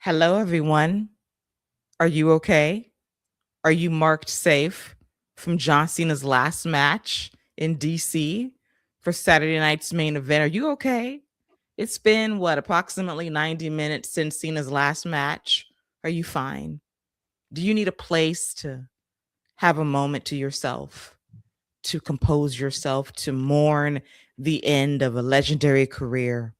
Hello, everyone. Are you okay? Are you marked safe from John Cena's last match in DC for Saturday night's main event? Are you okay? It's been approximately 90 minutes since Cena's last match. Are you fine? Do you need a place to have a moment to yourself, to compose yourself, to mourn the end of a legendary career?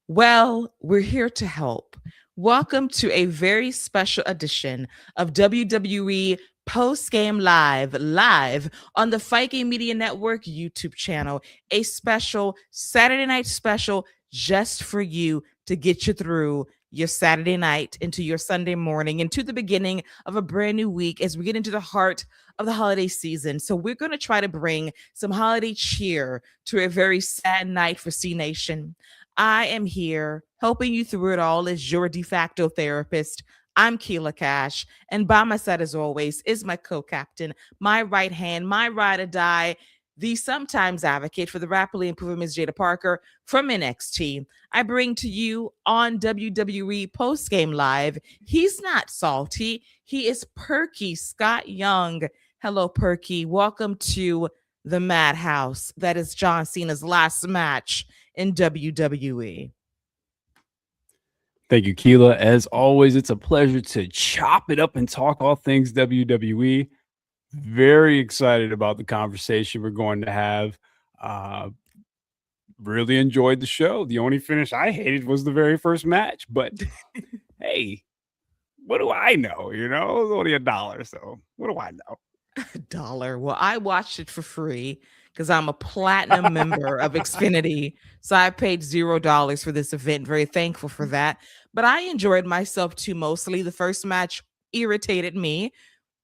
Well, we're here to help. Welcome to a very special edition of WWE Post Game live on the Fight Game Media Network YouTube channel. A special Saturday night special just for you to get you through your Saturday night into your Sunday morning, into the beginning of a brand new week as we get into the heart of the holiday season. So, we're going to try to bring some holiday cheer to a very sad night for C Nation. I am here helping you through it all as your de facto therapist. I'm Keila Cash, and by my side, as always, is my co-captain, my right hand, my ride or die, the sometimes advocate for the rapidly improving Ms. Jada Parker from NXT. I bring to you on WWE Post Game Live. He's not salty. He is perky, Scott Young. Hello, Perky. Welcome to the Madhouse. That is John Cena's last match in WWE. Thank you, Keila. As always, it's a pleasure to chop it up and talk all things WWE. Very excited about the conversation we're going to have. Really enjoyed the show. The only finish I hated was the very first match. But hey, what do I know? You know, it was only $1. So what do I know? $1. Well, I watched it for free because I'm a platinum member of Xfinity. So I paid $0 for this event. Very thankful for that. But I enjoyed myself too, mostly. The first match irritated me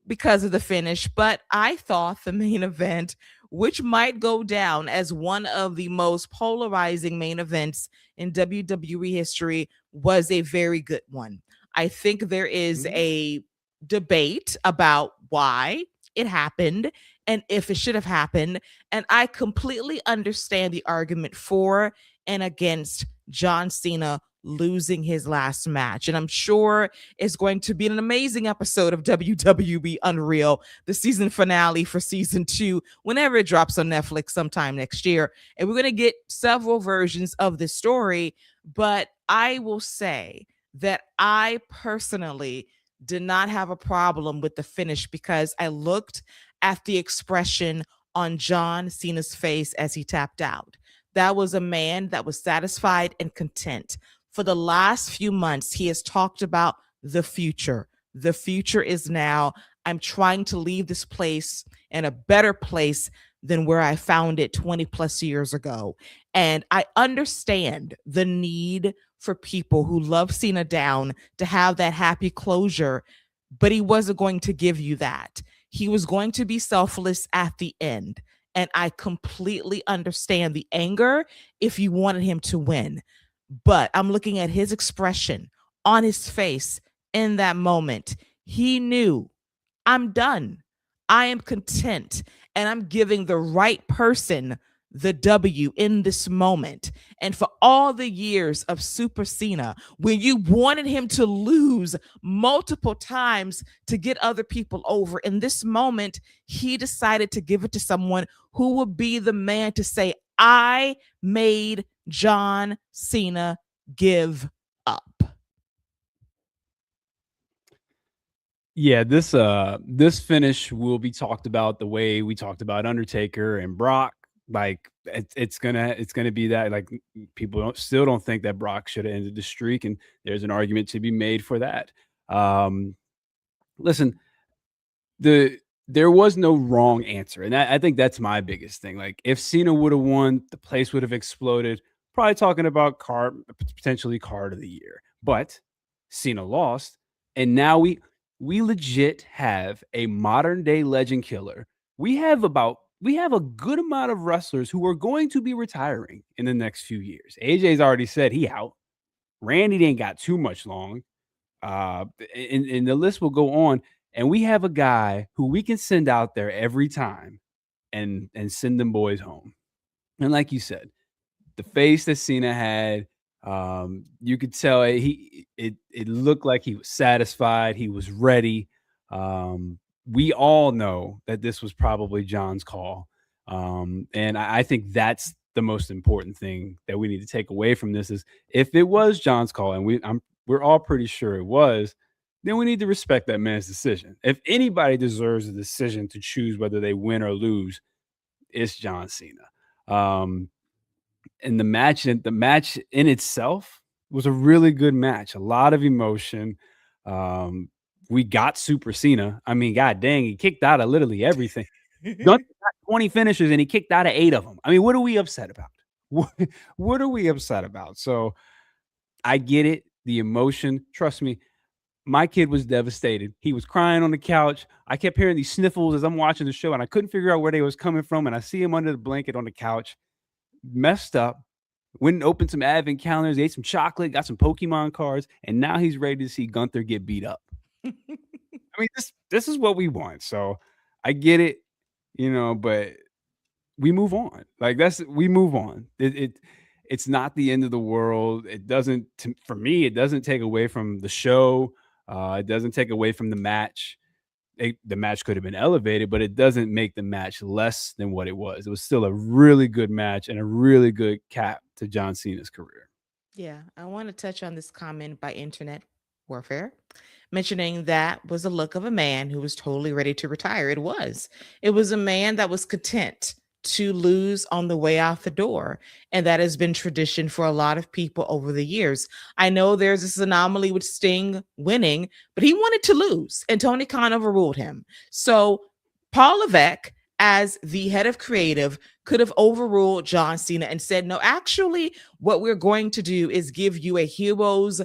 because of the finish, but I thought the main event, which might go down as one of the most polarizing main events in WWE history, was a very good one. I think there is a debate about why it happened and if it should have happened. And I completely understand the argument for and against John Cena losing his last match. And I'm sure it's going to be an amazing episode of WWE Unreal, the season finale for season 2, whenever it drops on Netflix sometime next year. And we're going to get several versions of this story. But I will say that I personally did not have a problem with the finish because I looked at the expression on John Cena's face as he tapped out. That was a man that was satisfied and content. For the last few months, he has talked about the future. The future is now. I'm trying to leave this place in a better place than where I found it 20 plus years ago. And I understand the need for people who love Cena down to have that happy closure, but he wasn't going to give you that. He was going to be selfless at the end. And I completely understand the anger if you wanted him to win. But I'm looking at his expression on his face in that moment. He knew, I'm done. I am content. And I'm giving the right person the W in this moment. And for all the years of Super Cena, when you wanted him to lose multiple times to get other people over, in this moment, he decided to give it to someone who would be the man to say, I made John Cena give up. Yeah, this finish will be talked about the way we talked about Undertaker and Brock. Like it's gonna be that. Like people still don't think that Brock should have ended the streak, and there's an argument to be made for that. Listen, there was no wrong answer, and I think that's my biggest thing. Like if Cena would have won, the place would have exploded. Probably talking about potentially card of the year, but Cena lost, and now we legit have a modern day legend killer. We have a good amount of wrestlers who are going to be retiring in the next few years. AJ's already said he out. Randy ain't got too much long. And the list will go on. And we have a guy who we can send out there every time and send them boys home. And like you said, the face that Cena had, You could tell it looked like he was satisfied. He was ready. We all know that this was probably John's call, and I think that's the most important thing that we need to take away from this is if it was John's call, and we're all pretty sure it was, then we need to respect that man's decision. If anybody deserves a decision to choose whether they win or lose, it's John Cena. And the match in itself was a really good match. A lot of emotion. We got Super Cena. I mean, god dang, he kicked out of literally everything. Gunther got 20 finishers and he kicked out of 8 of them. I mean, what are we upset about? What are we upset about? So I get it. The emotion. Trust me, my kid was devastated. He was crying on the couch. I kept hearing these sniffles as I'm watching the show, and I couldn't figure out where they was coming from. And I see him under the blanket on the couch, messed up. Went and opened some advent calendars, ate some chocolate, got some Pokemon cards, and now he's ready to see Gunther get beat up. I mean, this is what we want. So I get it, but we move on. Like we move on. It's not the end of the world. It doesn't, for me, it doesn't take away from the show. It doesn't take away from the match. The match could have been elevated, but it doesn't make the match less than what it was. It was still a really good match and a really good cap to John Cena's career. Yeah, I want to touch on this comment by Internet Warfare, mentioning that was a look of a man who was totally ready to retire. It was. It was a man that was content to lose on the way out the door. And that has been tradition for a lot of people over the years. I know there's this anomaly with Sting winning, but he wanted to lose, and Tony Khan overruled him. So Paul Levesque, as the head of creative, could have overruled John Cena and said, no, actually, what we're going to do is give you a hero's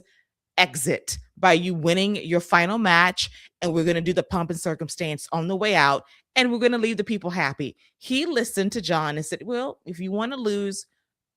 exit by you winning your final match, and we're going to do the pomp and circumstance on the way out, and we're going to leave the people happy. He listened to John and said, well, if you want to lose,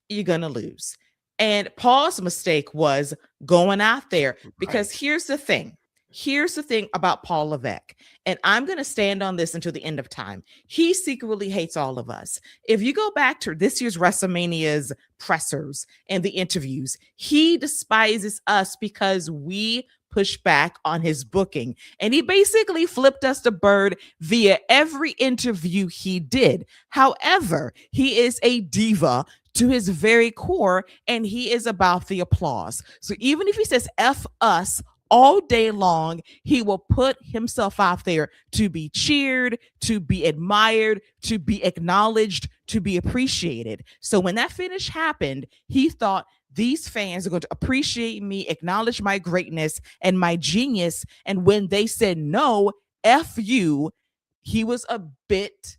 you're going to lose. And Paul's mistake was going out there, because here's the thing. Here's the thing about Paul Levesque, and I'm going to stand on this until the end of time. He secretly hates all of us. If you go back to this year's WrestleMania's pressers and the interviews, he despises us because we push back on his booking. And he basically flipped us the bird via every interview he did. However, he is a diva to his very core, and he is about the applause. So even if he says F us all day long, he will put himself out there to be cheered, to be admired, to be acknowledged, to be appreciated. So when that finish happened, he thought, these fans are going to appreciate me, acknowledge my greatness and my genius. And when they said no, F you, he was a bit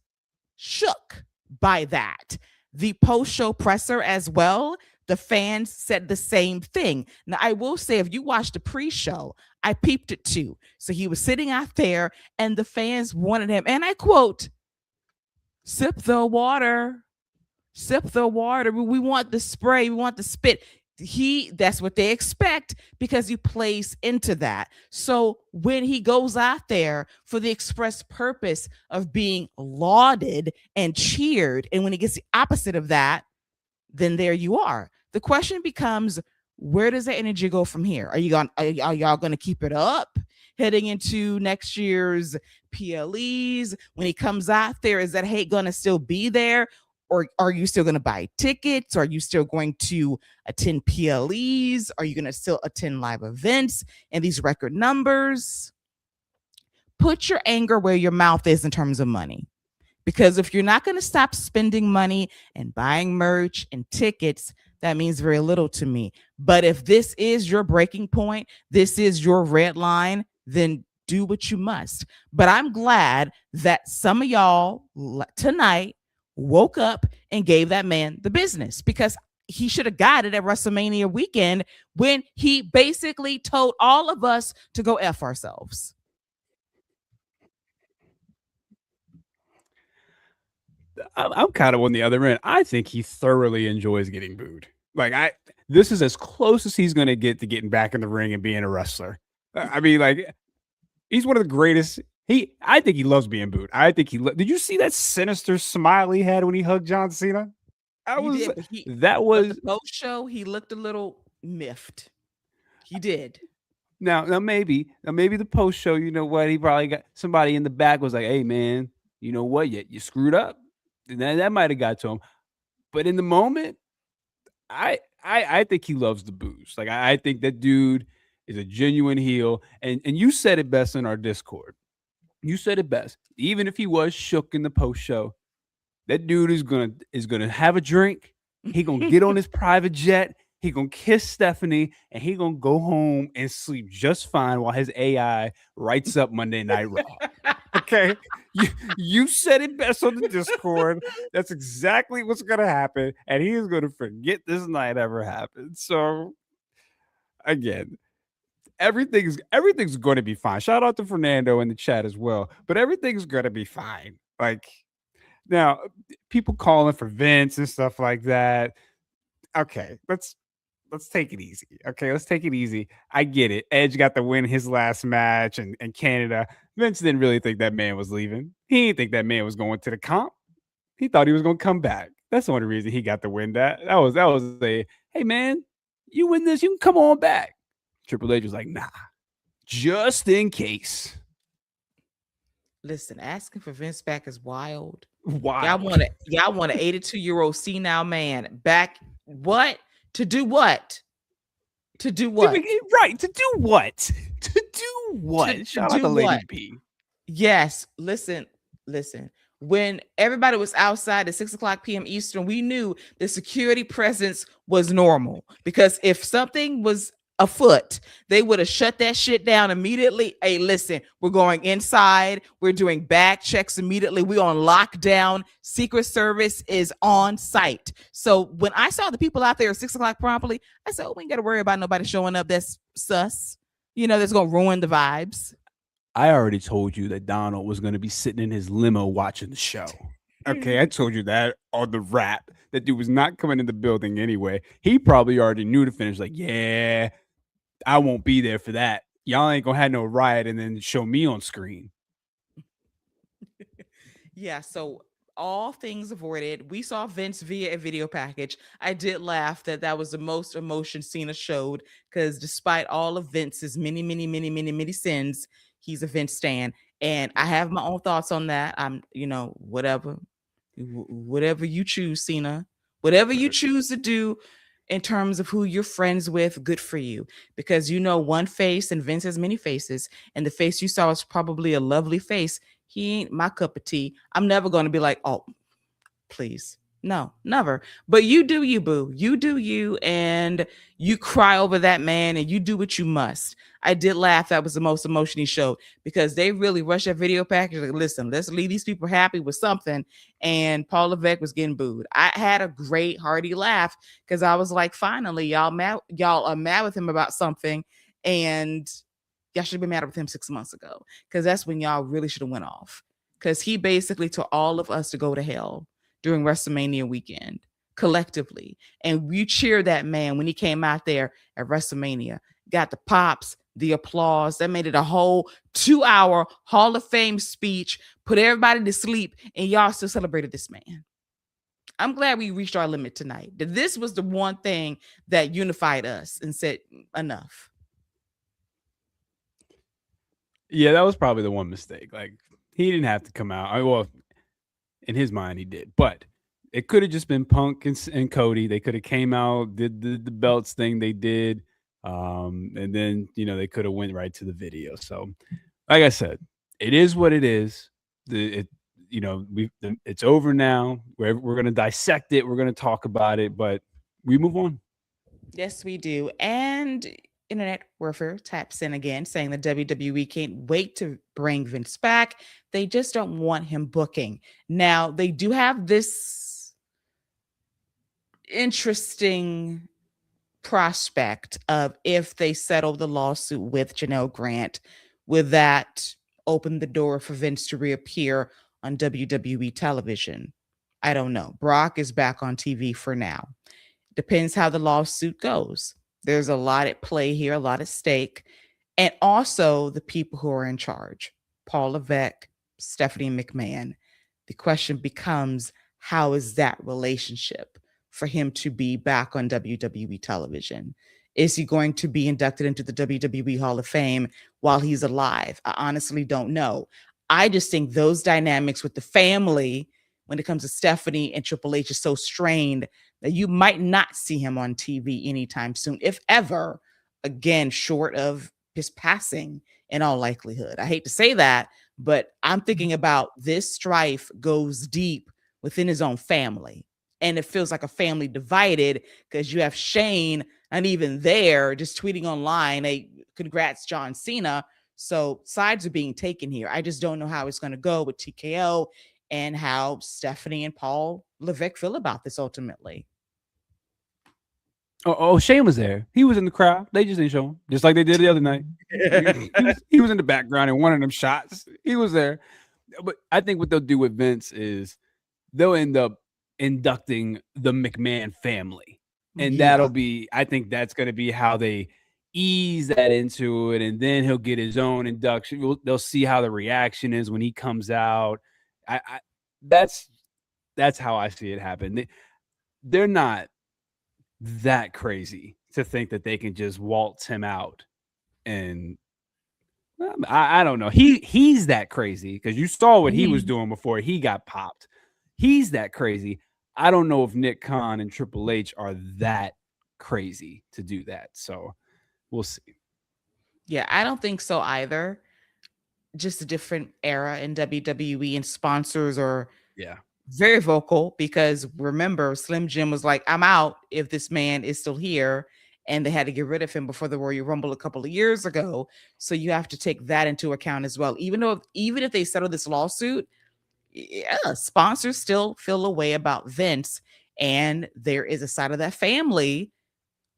shook by that. The post-show presser as well, the fans said the same thing. Now, I will say, if you watched the pre-show, I peeped it too. So he was sitting out there, and the fans wanted him, and I quote, sip the water. Sip the water. We want the spray. We want the spit. That's what they expect, because he plays into that. So when he goes out there for the express purpose of being lauded and cheered, and when he gets the opposite of that, then there you are. The question becomes, where does that energy go from here? Are y'all going to keep it up heading into next year's PLEs? When he comes out there, is that hate going to still be there? Or are you still going to buy tickets? Are you still going to attend PLEs? Are you going to still attend live events and these record numbers? Put your anger where your mouth is in terms of money. Because if you're not going to stop spending money and buying merch and tickets, that means very little to me. But if this is your breaking point, this is your red line, then do what you must. But I'm glad that some of y'all tonight woke up and gave that man the business, because he should have got it at WrestleMania weekend when he basically told all of us to go F ourselves. I'm kind of on the other end. I think he thoroughly enjoys getting booed. This is as close as he's going to get to getting back in the ring and being a wrestler. I mean, he's one of the greatest. I think he loves being booed. I think did you see that sinister smile he had when he hugged John Cena? That was the post show. He looked a little miffed. He did. Now maybe the post show, you know what? He probably got somebody in the back was like, "Hey man, you know what? You screwed up." And that might have got to him. But in the moment, I think he loves the booze. Like I think that dude is a genuine heel. And you said it best in our Discord. You said it best. Even if he was shook in the post show, that dude is gonna have a drink. He gonna get on his private jet. He gonna kiss Stephanie, and he gonna go home and sleep just fine while his AI writes up Monday Night Raw. Okay, you said it best on the Discord. That's exactly what's gonna happen, and he is gonna forget this night ever happened. So again, everything's going to be fine. Shout out to Fernando in the chat as well, but everything's gonna be fine. Like now, people calling for Vince and stuff like that. Okay, let's take it easy. Okay, let's take it easy. I get it. Edge got to win his last match and Canada. Vince didn't really think that man was leaving. He didn't think that man was going to the comp. He thought he was going to come back. That's the only reason he got to win that. That was a hey man, you win this, you can come on back. Triple H was like, nah, just in case. Listen, asking for Vince back is wild. Wow. Y'all want an 82-year-old senile man back. What? To do what? To do what? Right. To do what? To do what? Shout out to Lady P. Yes. Listen. When everybody was outside at 6:00 p.m. Eastern, we knew the security presence was normal, because if something was afoot, they would have shut that shit down immediately. Hey, listen, we're going inside. We're doing bag checks immediately. We're on lockdown. Secret Service is on site. So when I saw the people out there at 6:00 promptly, I said, oh, we ain't got to worry about nobody showing up that's sus. That's going to ruin the vibes. I already told you that Donald was going to be sitting in his limo watching the show. Okay, I told you that on the rap. That dude was not coming in the building anyway. He probably already knew the finish. Like, yeah, I won't be there for that. Y'all ain't gonna have no riot and then show me on screen. Yeah, so all things avoided. We saw Vince via a video package. I did laugh that was the most emotion Cena showed, because despite all of Vince's many sins, he's a Vince stan. And I have my own thoughts on that. I'm, whatever you choose, Cena, whatever you choose to do in terms of who you're friends with, good for you. Because one face and Vince has many faces, and the face you saw is probably a lovely face. He ain't my cup of tea. I'm never going to be like, oh, please. No, never. But you do you, boo. You do you, and you cry over that man, and you do what you must. I did laugh. That was the most emotion he showed, because they really rushed that video package. Like, listen, let's leave these people happy with something. And Paul Levesque was getting booed. I had a great hearty laugh, because I was like, finally, y'all are mad with him about something, and y'all should have been mad with him 6 months ago, because that's when y'all really should have went off. Because he basically told all of us to go to hell during WrestleMania weekend collectively. And we cheered that man when he came out there at WrestleMania, got the pops, the applause. That made it a whole 2-hour Hall of Fame speech, put everybody to sleep, and y'all still celebrated this man. I'm glad we reached our limit tonight. That this was the one thing that unified us and said, enough. Yeah, that was probably the one mistake. Like, he didn't have to come out. Well, in his mind, he did. But it could have just been Punk and Cody. They could have came out, did the belts thing they did. And then, they could have went right to the video. So, like I said, it is what it is. It's over now. We're going to dissect it. We're going to talk about it, but we move on. Yes, we do. And Internet Warfare taps in again, saying the WWE can't wait to bring Vince back. They just don't want him booking. Now, they do have this interesting prospect of, if they settle the lawsuit with Janelle Grant, will that open the door for Vince to reappear on WWE television? I don't know. Brock is back on TV for now. Depends how the lawsuit goes. There's a lot at play here, a lot at stake. And also the people who are in charge, Paul Levesque, Stephanie McMahon. The question becomes, how is that relationship for him to be back on WWE television? is he going to be inducted into the WWE Hall of Fame while he's alive? I honestly don't know. I just think those dynamics with the family when it comes to Stephanie and Triple H is so strained that you might not see him on TV anytime soon, if ever, again, short of his passing in all likelihood. I hate to say that, but I'm thinking about this strife goes deep within his own family. And it feels like a family divided because you have Shane and even there just tweeting online, hey, congrats, John Cena. So sides are being taken here. I just don't know how it's going to go with TKO and how Stephanie and Paul Levesque feel about this ultimately. Oh, Shane was there. He was in the crowd. They just didn't show him, just like they did the other night. He was in the background in one of them shots. He was there. But I think what they'll do with Vince is they'll end up inducting the McMahon family. And that'll be, I think that's going to be how they ease that into it. And then he'll get his own induction. They'll see how the reaction is when he comes out. That's how I see it happen. They're not that crazy to think that they can just waltz him out. And I don't know. He's that crazy because you saw what he was doing before he got popped. He's that crazy. I don't know if Nick Khan and Triple H are that crazy to do that. So we'll see. Yeah, I don't think so either. Just a different era in WWE, and sponsors are very vocal because remember, Slim Jim was like, I'm out if this man is still here. And they had to get rid of him before the Royal Rumble a couple of years ago. So you have to take that into account as well. Even if they settle this lawsuit, sponsors still feel a way about Vince. And there is a side of that family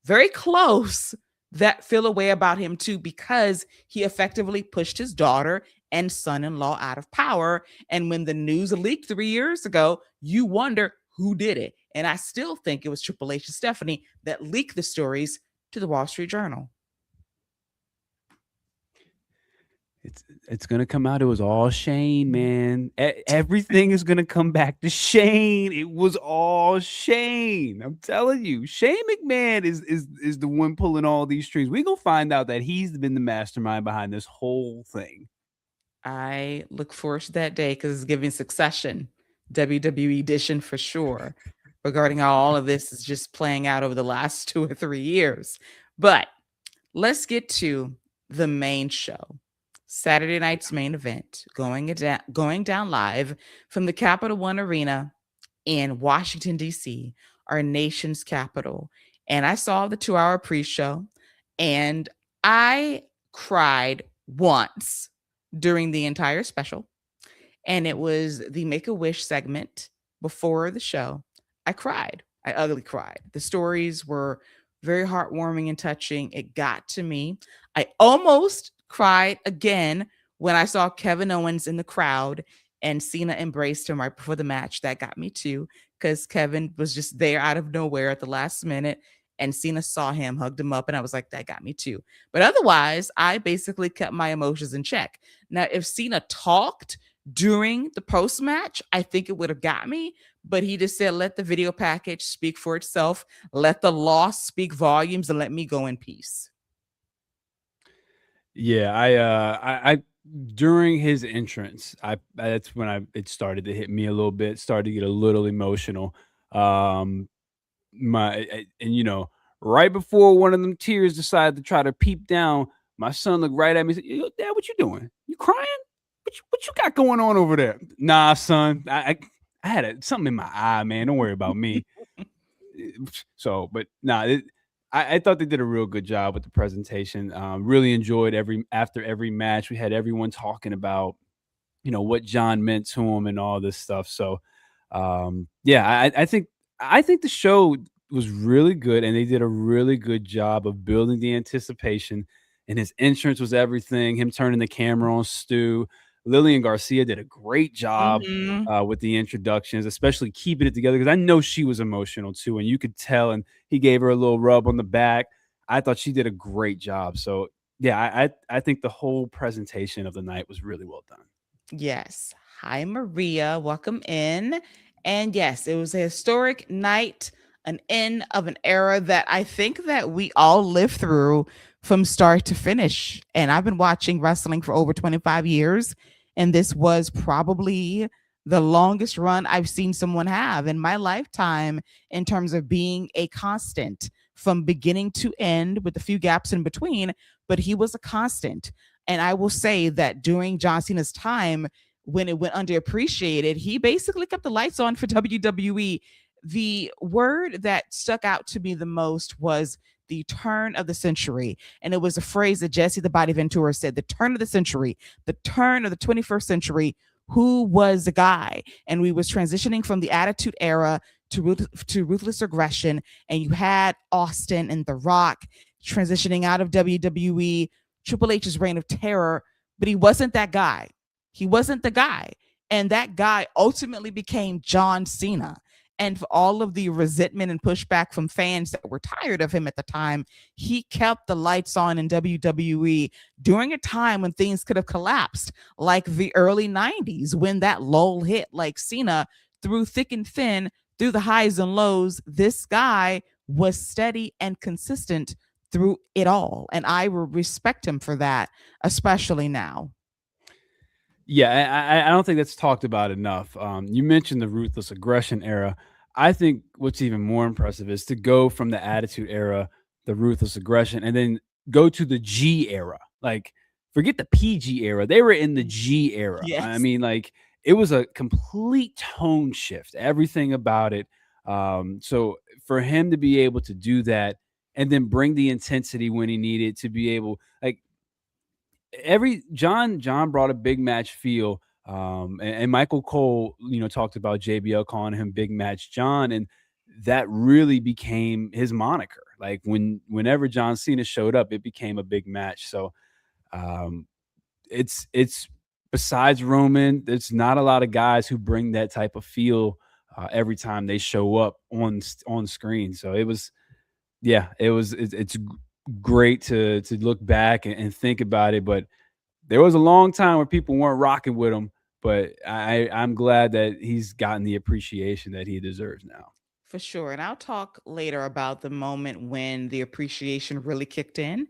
very close that feel a way about him too, because he effectively pushed his daughter and son-in-law out of power. And when the news leaked 3 years ago, you wonder who did it. And I still think it was Triple H and Stephanie that leaked the stories to the Wall Street Journal. It's gonna come out. It was all Shane, man. Everything is gonna come back to Shane. It was all Shane. I'm telling you, Shane McMahon is the one pulling all these strings. We gonna find out that he's been the mastermind behind this whole thing. I look forward to that day because it's giving Succession, WWE edition for sure, regarding how all of this is just playing out over the last 2 or 3 years. But let's get to the main show. Saturday night's main event going down live from the Capital One Arena in Washington, D.C., our nation's capital. And I saw the 2-hour pre-show and I cried once during the entire special. And it was the Make-A-Wish segment before the show. I cried. I ugly cried. The stories were very heartwarming and touching. It got to me. I almost cried again when I saw Kevin Owens in the crowd and Cena embraced him right before the match. That got me too, because Kevin was just there out of nowhere at the last minute and Cena saw him, hugged him up, and I was like, that got me too. But otherwise, I basically kept my emotions in check. Now, if Cena talked during the post match, I think it would have got me, but he just said, let the video package speak for itself, let the loss speak volumes, and let me go in peace. Yeah, I during his entrance, that's when it started to hit me a little bit, started to get a little emotional. And right before one of them tears decided to try to peep down, my son looked right at me and said, Dad, what you doing? You crying? What you got going on over there? Nah, son, I had something in my eye, man. Don't worry about me. So, but nah, I thought they did a real good job with the presentation. Really enjoyed after every match. We had everyone talking about, what John meant to him and all this stuff. So, I think the show was really good, and they did a really good job of building the anticipation. And his entrance was everything. Him turning the camera on Stu. Lillian Garcia did a great job with the introductions, especially keeping it together, because I know she was emotional too, and you could tell. And he gave her a little rub on the back. I thought she did a great job. So yeah, I think the whole presentation of the night was really well done. Yes. Hi, Maria. Welcome in. And yes, it was a historic night an end of an era that I think that we all lived through from start to finish. And I've been watching wrestling for over 25 years, and this was probably the longest run I've seen someone have in my lifetime in terms of being a constant from beginning to end with a few gaps in between, but he was a constant. And I will say that during John Cena's time, when it went underappreciated, he basically kept the lights on for WWE. The word that stuck out to me the most was the turn of the century. And it was a phrase that Jesse the Body Ventura said, the turn of the century, the turn of the 21st century. Who was the guy? And we was transitioning from the Attitude Era to ruthless aggression. And you had Austin and The Rock transitioning out of WWE, Triple H's reign of terror, but he wasn't that guy. He wasn't the guy. And that guy ultimately became John Cena. And for all of the resentment and pushback from fans that were tired of him at the time, he kept the lights on in WWE during a time when things could have collapsed, like the early 90s, when that lull hit, like Cena, through thick and thin, through the highs and lows. This guy was steady and consistent through it all. And I will respect him for that, especially now. Yeah, I don't think that's talked about enough. You mentioned the ruthless aggression era. I think what's even more impressive is to go from the attitude era, the ruthless aggression, and then go to the G era. Like, forget the PG era. They were in the G era. I Yes. mean, like, it was a complete tone shift, everything about it. So for him to be able to do that and then bring the intensity when he needed to be able, like, every John brought a big match feel. And Michael Cole, talked about JBL calling him Big Match John, and that really became his moniker. Like, whenever John Cena showed up, it became a big match. So um, it's besides Roman, there's not a lot of guys who bring that type of feel every time they show up on screen. So it was, yeah, it's great to look back and think about it. But there was a long time where people weren't rocking with him, but I'm glad that he's gotten the appreciation that he deserves now. For sure. And I'll talk later about the moment when the appreciation really kicked in.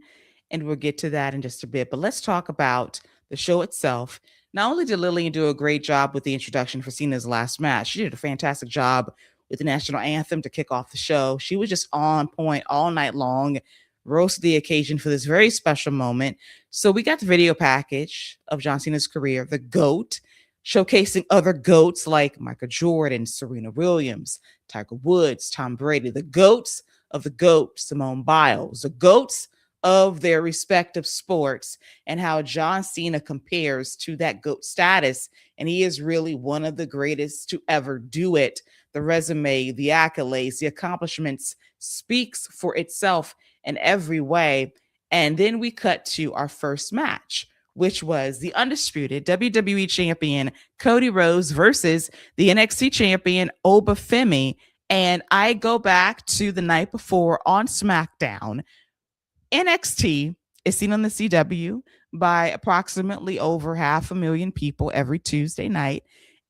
And we'll get to that in just a bit. But let's talk about the show itself. Not only did Lillian do a great job with the introduction for Cena's last match, she did a fantastic job with the national anthem to kick off the show. She was just on point all night long, rose to the occasion for this very special moment. So we got the video package of John Cena's career, The GOAT, showcasing other GOATs like Michael Jordan, Serena Williams, Tiger Woods, Tom Brady, the GOATs of the GOAT, Simone Biles, the GOATs of their respective sports, and how John Cena compares to that GOAT status. And he is really one of the greatest to ever do it. The resume, the accolades, the accomplishments speaks for itself in every way. And then we cut to our first match, which was the undisputed WWE champion Cody Rhodes versus the NXT champion Oba Femi. And I go back to the night before on SmackDown. NXT is seen on the CW by approximately over 500,000 people every Tuesday night.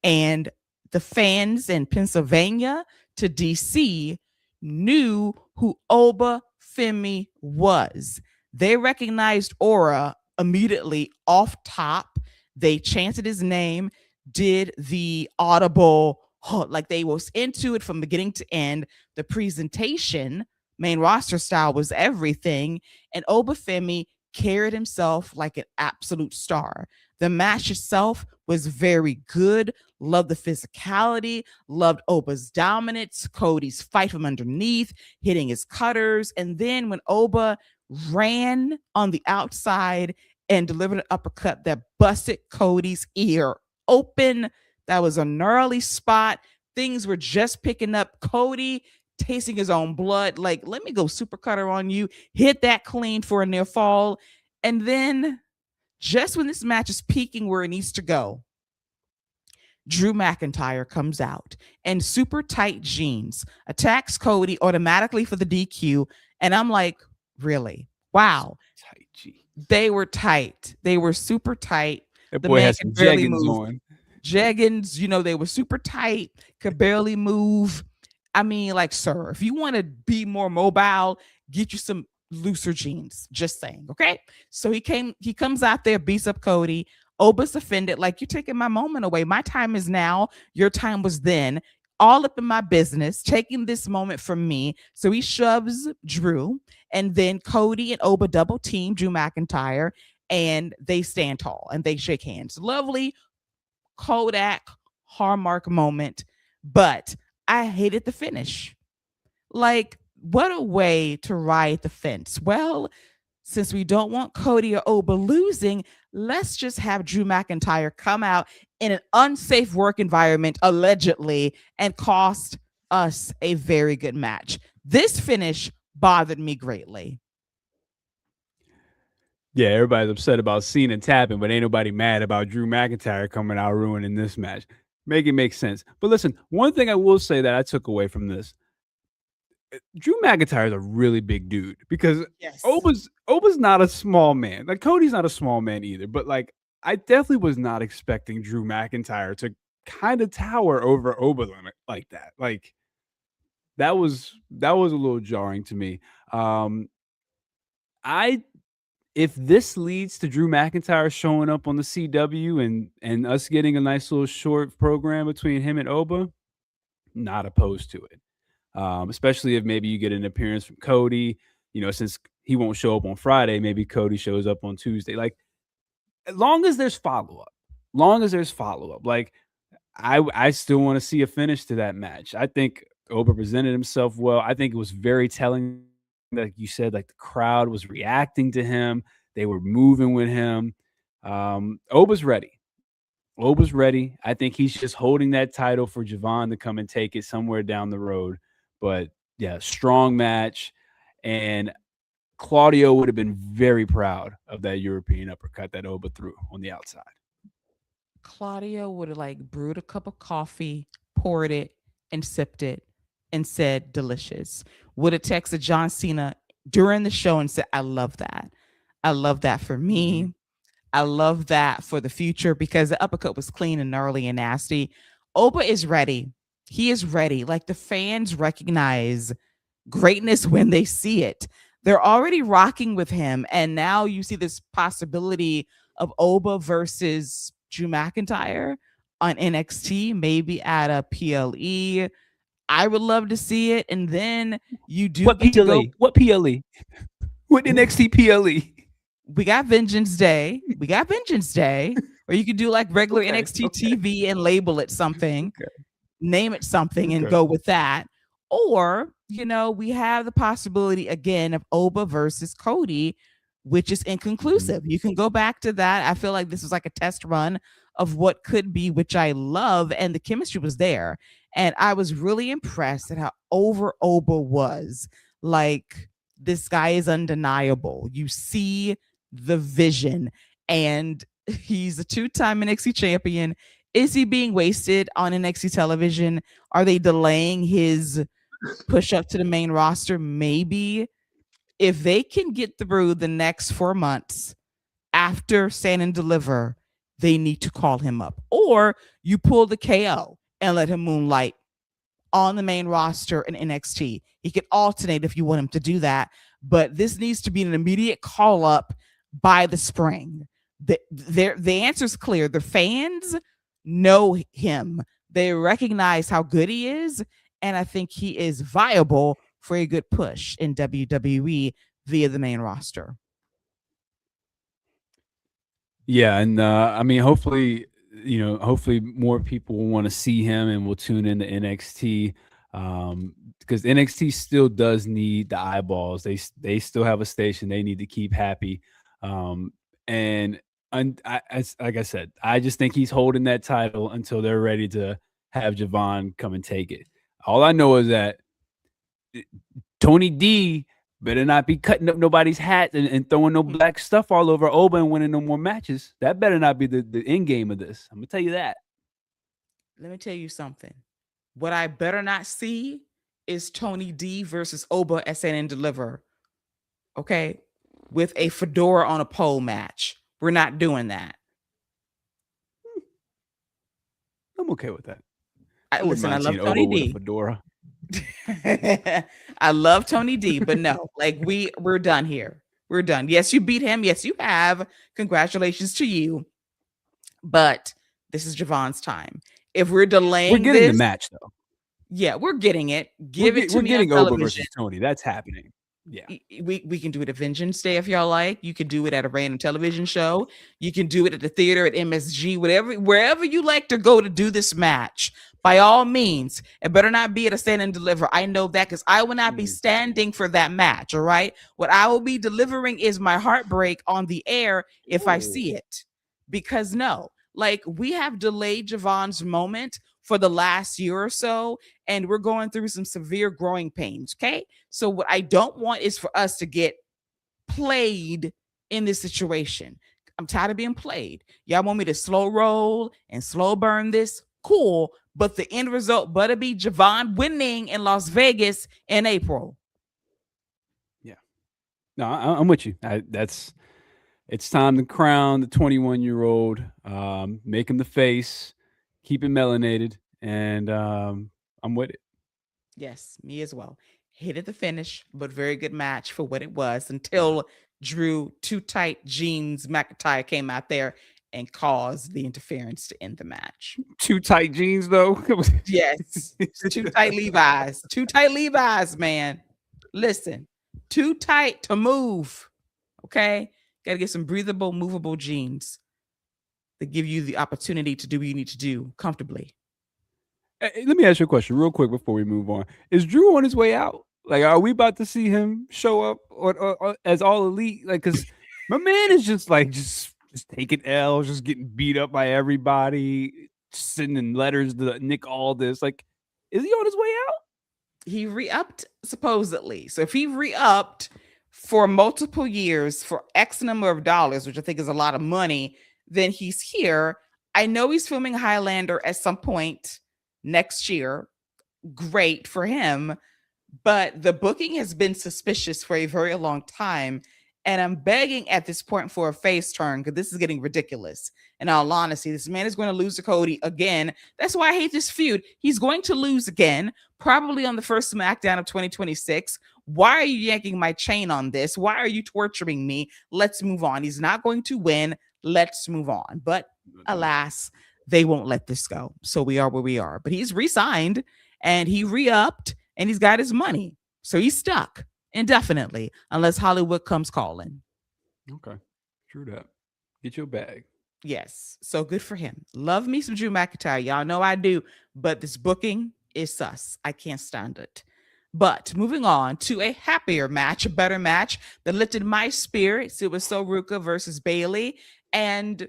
And the fans in Pennsylvania to DC knew who Oba Femi was. They recognized Aura immediately off top. They chanted his name, did the audible, like they was into it from beginning to end. The presentation, main roster style, was everything. And Oba Femi carried himself like an absolute star. The match itself was very good. Loved the physicality, loved Oba's dominance, Cody's fight from underneath, hitting his cutters. And then when Oba ran on the outside and delivered an uppercut that busted Cody's ear open, that was a gnarly spot. Things were just picking up. Cody tasting his own blood, like, let me go super cutter on you, hit that clean for a near fall. And then just when this match is peaking where it needs to go, Drew McIntyre comes out in super tight jeans, attacks Cody automatically for the DQ. And I'm like, really? Wow. Tight G. They were tight. They were super tight. That The boy man has could some barely jeggings move. on. Jeggings, they were super tight, could barely move. I mean, like, sir, if you want to be more mobile, get you some looser jeans. Just saying, okay? So he comes out there, beats up Cody. Oba's offended, like, you're taking my moment away. My time is now. Your time was then. All up in my business, taking this moment from me. So he shoves Drew, and then Cody and Oba double team Drew McIntyre, and they stand tall and they shake hands. Lovely Kodak hallmark moment, but I hated the finish. Like, what a way to ride the fence. Well, since we don't want Cody or Oba losing, let's just have Drew McIntyre come out in an unsafe work environment, allegedly, and cost us a very good match. This finish bothered me greatly. Yeah, everybody's upset about Cena tapping, but ain't nobody mad about Drew McIntyre coming out ruining this match. Make it make sense. But listen, one thing I will say that I took away from this, Drew McIntyre is a really big dude because Yes. Oba's not a small man. Like Cody's not a small man either. But like I definitely was not expecting Drew McIntyre to kind of tower over Oba like that. Like that was a little jarring to me. I if this leads to Drew McIntyre showing up on the CW and us getting a nice little short program between him and Oba, not opposed to it. Especially if maybe you get an appearance from Cody. You know, since he won't show up on Friday, maybe Cody shows up on Tuesday. Like, as long as there's follow up, like I still want to see a finish to that match. I think Oba presented himself well. I think it was very telling, like you said, like the crowd was reacting to him. They were moving with him. Oba's ready. Oba's ready. I think he's just holding that title for Javon to come and take it somewhere down the road. But yeah, strong match. And Claudio would have been very proud of that European uppercut that Oba threw on the outside. Claudio would have like brewed a cup of coffee, poured it, and sipped it, and said delicious. Would have texted John Cena during the show and said, I love that. I love that for Mm-hmm. me. I love that for the future because the uppercut was clean and gnarly and nasty. Oba is ready. He is ready. Like the fans recognize greatness when they see it. They're already rocking with him. And now you see this possibility of Oba versus Drew McIntyre on NXT, maybe at a PLE. I would love to see it. And then you do What get to go. PLE? What PLE? What NXT PLE? We got Vengeance Day. We got Vengeance Day. Or you could do like regular Okay. NXT Okay. TV and label it something, Okay. name it something, and Okay. go with that. Or, we have the possibility again of Oba versus Cody, which is Mm-hmm. inconclusive. You can go back to that. I feel like this was like a test run of what could be, which I love. And the chemistry was there. And I was really impressed at how over Oba was. Like, this guy is undeniable. You see the vision, and he's a two-time NXT champion. Is he being wasted on NXT television? Are they delaying his push up to the main roster? Maybe. If they can get through the next 4 months after Stand and Deliver, they need to call him up. Or you pull the KO and let him moonlight on the main roster in NXT. He can alternate if you want him to do that, but this needs to be an immediate call up by the spring. The answer is clear. The fans know him. They recognize how good he is, and I think he is viable for a good push in WWE via the main roster. Yeah, and I mean, hopefully, hopefully more people will want to see him and will tune into NXT because NXT still does need the eyeballs. They still have a station they need to keep happy, um, and like I said, I just think he's holding that title until they're ready to have Javon come and take it. All I know is that Tony D better not be cutting up nobody's hat and throwing no black stuff all over Oba and winning no more matches. That better not be the end game of this. I'm gonna tell you that. Let me tell you something. What I better not see is Tony D versus Oba at Stand and Deliver. Okay? With a fedora on a pole match. We're not doing that. I'm okay with that. I wouldn't Listen, I mind love seeing Oba Tony with a D. fedora. I love Tony D, but no, like we're done here. We're done. Yes, you beat him. Yes, you have. Congratulations to you. But this is Javon's time. If we're We're delaying getting the this, match though. yeah, we're getting it. Give it to We're me on getting Oba television. versus Tony. That's happening. Yeah. We can do it at Vengeance Day if y'all like. You can do it at a random television show. You can do it at the theater at MSG, whatever, wherever you like to go to do this match. By all means, it better not be at a stand and deliver. I know that because I will not be standing for that match. All right. What I will be delivering is my heartbreak on the air if I see it. Because no, like we have delayed Javon's moment for the last year or so, and we're going through some severe growing pains. Okay. So what I don't want is for us to get played in this situation. I'm tired of being played. Y'all want me to slow roll and slow burn this? Cool. But the end result better be Javon winning in Las Vegas in April. Yeah. No, I'm with you. It's time to crown the 21-year-old, make him the face, keep him melanated, and I'm with it. Yes, me as well. Hated the finish, but very good match for what it was until Drew Too Tight Jeans McIntyre came out there and caused the interference to end the match. Too tight jeans, though. Yes, too tight Levi's. Too tight Levi's, man. Listen, too tight to move. Okay, got to get some breathable, movable jeans that give you the opportunity to do what you need to do comfortably. Hey, let me ask you a question real quick before we move on. Is Drew on his way out? Like, are we about to see him show up or as All Elite? Like, because my man is just taking L's, just getting beat up by everybody, sending letters to Nick Aldis. Like, is he on his way out? He re-upped supposedly. So if he re-upped for multiple years for X number of dollars, which I think is a lot of money, then he's here. I know he's filming Highlander at some point next year. Great for him. But the booking has been suspicious for a very long time. And I'm begging at this point for a face turn because this is getting ridiculous. In all honesty, this man is going to lose to Cody again. That's why I hate this feud. He's going to lose again, probably on the first SmackDown of 2026. Why are you yanking my chain on this? Why are you torturing me? Let's move on. He's not going to win. Let's move on. But alas, they won't let this go. So we are where we are. But he's re-signed and he re-upped and he's got his money. So he's stuck indefinitely unless Hollywood comes calling. Okay. True that. Get your bag. Yes. So good for him. Love me some Drew McIntyre. Y'all know I do. But this booking is sus. I can't stand it. But moving on to a happier match, a better match that lifted my spirits. It was Ruka versus Bayley. And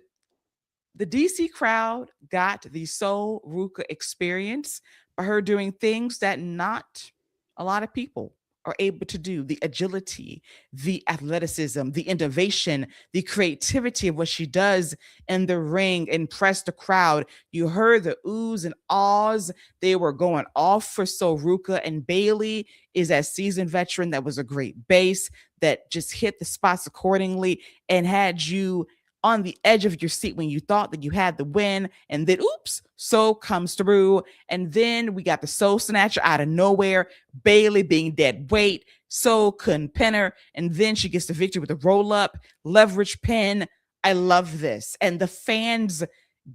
the DC crowd got the Ruka experience by her doing things that not a lot of people are able to do. The agility, the athleticism, the innovation, the creativity of what she does in the ring impressed the crowd. You heard the oohs and ahs. They were going off for Ruka, and Bayley is that seasoned veteran that was a great base that just hit the spots accordingly and had you on the edge of your seat when you thought that you had the win, and then oops, comes through. And then we got the Soul Snatcher out of nowhere, Bayley being dead weight, couldn't pin her, and then she gets the victory with a roll-up, leverage pin. I love this. And the fans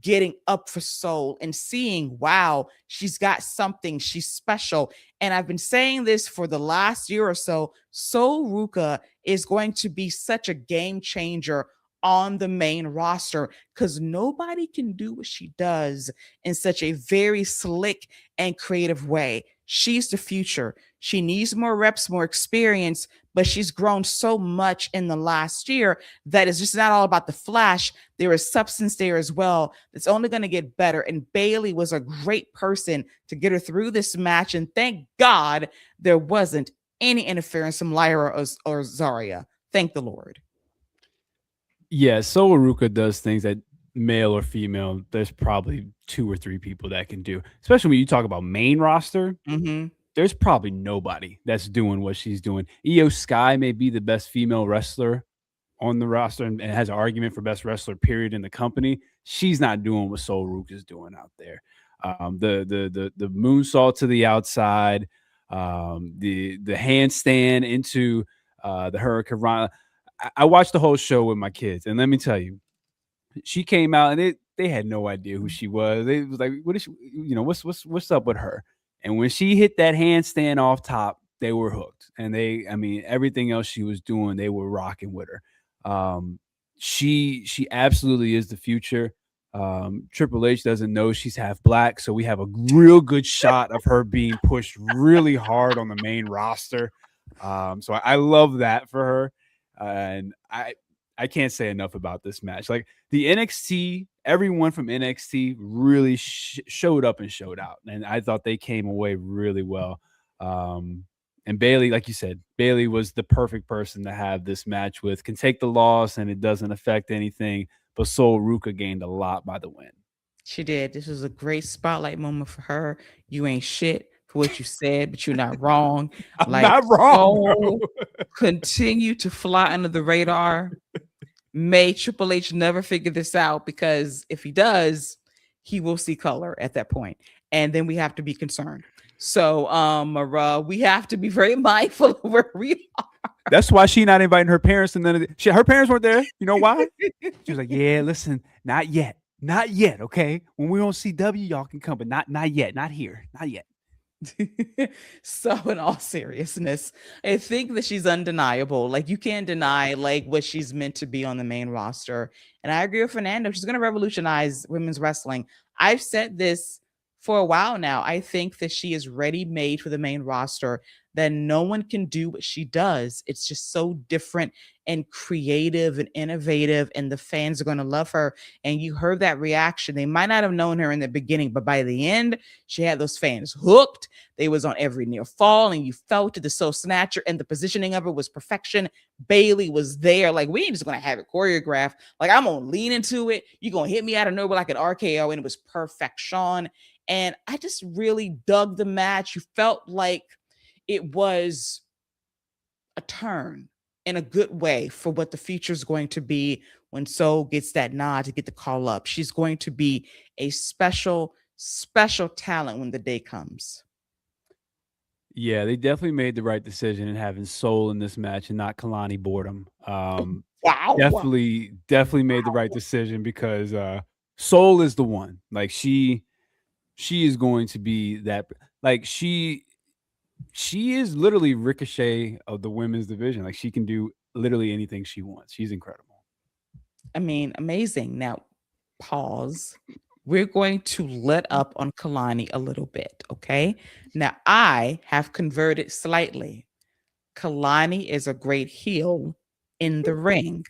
getting up for Soul and seeing, wow, she's got something, she's special. And I've been saying this for the last year or so, Ruka is going to be such a game changer on the main roster because nobody can do what she does in such a very slick and creative way. She's the future. She needs more reps, more experience, but she's grown so much in the last year that it's just not all about the flash. There is substance there as well. It's only going to get better. And Bayley was a great person to get her through this match. And thank God there wasn't any interference from Lyra or Zarya. Thank the Lord. Yeah, Ruka does things that male or female, there's probably 2 or 3 people that can do. Especially when you talk about main roster, there's probably nobody that's doing what she's doing. Io Sky may be the best female wrestler on the roster and has an argument for best wrestler period in the company. She's not doing what Ruka is doing out there. The moonsault to the outside, The handstand into the Hurricane Rana. I watched the whole show with my kids, and let me tell you, she came out and they had no idea who she was. They was like, "What is she, what's up with her?" And when she hit that handstand off top, they were hooked. And I mean, everything else she was doing, they were rocking with her. She absolutely is the future. Triple H doesn't know she's half black, so we have a real good shot of her being pushed really hard on the main roster. So I love that for her, and I can't say enough about this match. Like the NXT, everyone from NXT really showed up and showed out, and I thought they came away really well. And Bayley, like you said, Bayley was the perfect person to have this match with. Can take the loss, and it doesn't affect anything. But Sol Ruka gained a lot by the win. She did. This was a great spotlight moment for her. You ain't shit for what you said, but you're not wrong. I'm Like, not wrong, bro. Sol continue to fly under the radar. May Triple H never figure this out, because if he does, he will see color at that point, and then we have to be concerned. So, we have to be very mindful of where we are. That's why she not inviting her parents, and then her parents weren't there. You know why? She was like, "Yeah, listen, not yet, not yet. Okay, when we on CW, y'all can come, but not yet, not here, not yet." So in all seriousness, I think that she's undeniable. Like, you can't deny like what she's meant to be on the main roster. And I agree with Fernando. She's going to revolutionize women's wrestling. I've said this for a while now. I think that she is ready made for the main roster, that no one can do what she does. It's just so different and creative and innovative, and the fans are going to love her. And you heard that reaction. They might not have known her in the beginning, but by the end, she had those fans hooked. They was on every near fall, and you felt it. The Soul Snatcher and the positioning of it was perfection. Bayley was there. Like, we ain't just going to have it choreographed. Like, I'm going to lean into it. You're going to hit me out of nowhere like an RKO, and it was perfection. And I just really dug the match. You felt like it was a turn in a good way for what the future is going to be when Soul gets that nod to get the call up. She's going to be a special, special talent when the day comes. Yeah, they definitely made the right decision in having Soul in this match and not Kalani Boredom. Wow. Definitely made the right decision, because Soul is the one. Like, she is going to be that. Like, she is literally Ricochet of the women's division. Like, she can do literally anything she wants. She's incredible. I mean, amazing. Now, pause. We're going to let up on Kalani a little bit, okay? Now, I have converted slightly. Kalani is a great heel in the ring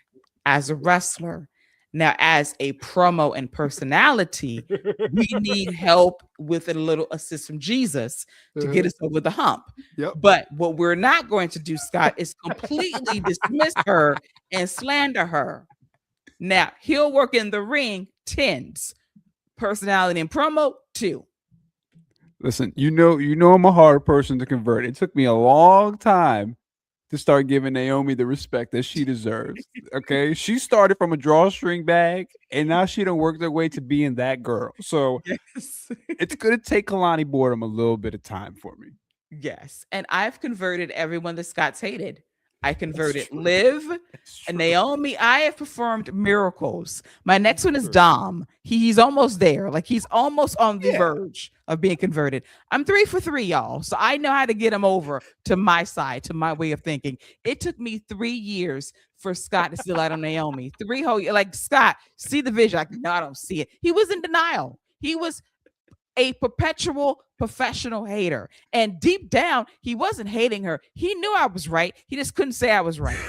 as a wrestler. Now, as a promo and personality, we need help with a little assist from Jesus to get us over the hump. Yep. But what we're not going to do, Scott, is completely dismiss her and slander her. Now, heel work in the ring, 10s. Personality and promo, 2. Listen, you know I'm a hard person to convert. It took me a long time to start giving Naomi the respect that she deserves. Okay, she started from a drawstring bag, and now she done worked her way to being that girl. So yes, it's gonna take Kalani Boredom a little bit of time for me. Yes, and I've converted everyone that Scott's hated. I converted Liv and Naomi. I have performed miracles. My next one is Dom. He's almost there. Like, he's almost on the verge of being converted. I'm 3 for 3, y'all. So I know how to get him over to my side, to my way of thinking. It took me 3 years for Scott to still out on Naomi. 3 whole years. Like, Scott, see the vision. Like, no, I don't see it. He was in denial. He was a perpetual professional hater. And deep down, he wasn't hating her. He knew I was right. He just couldn't say I was right.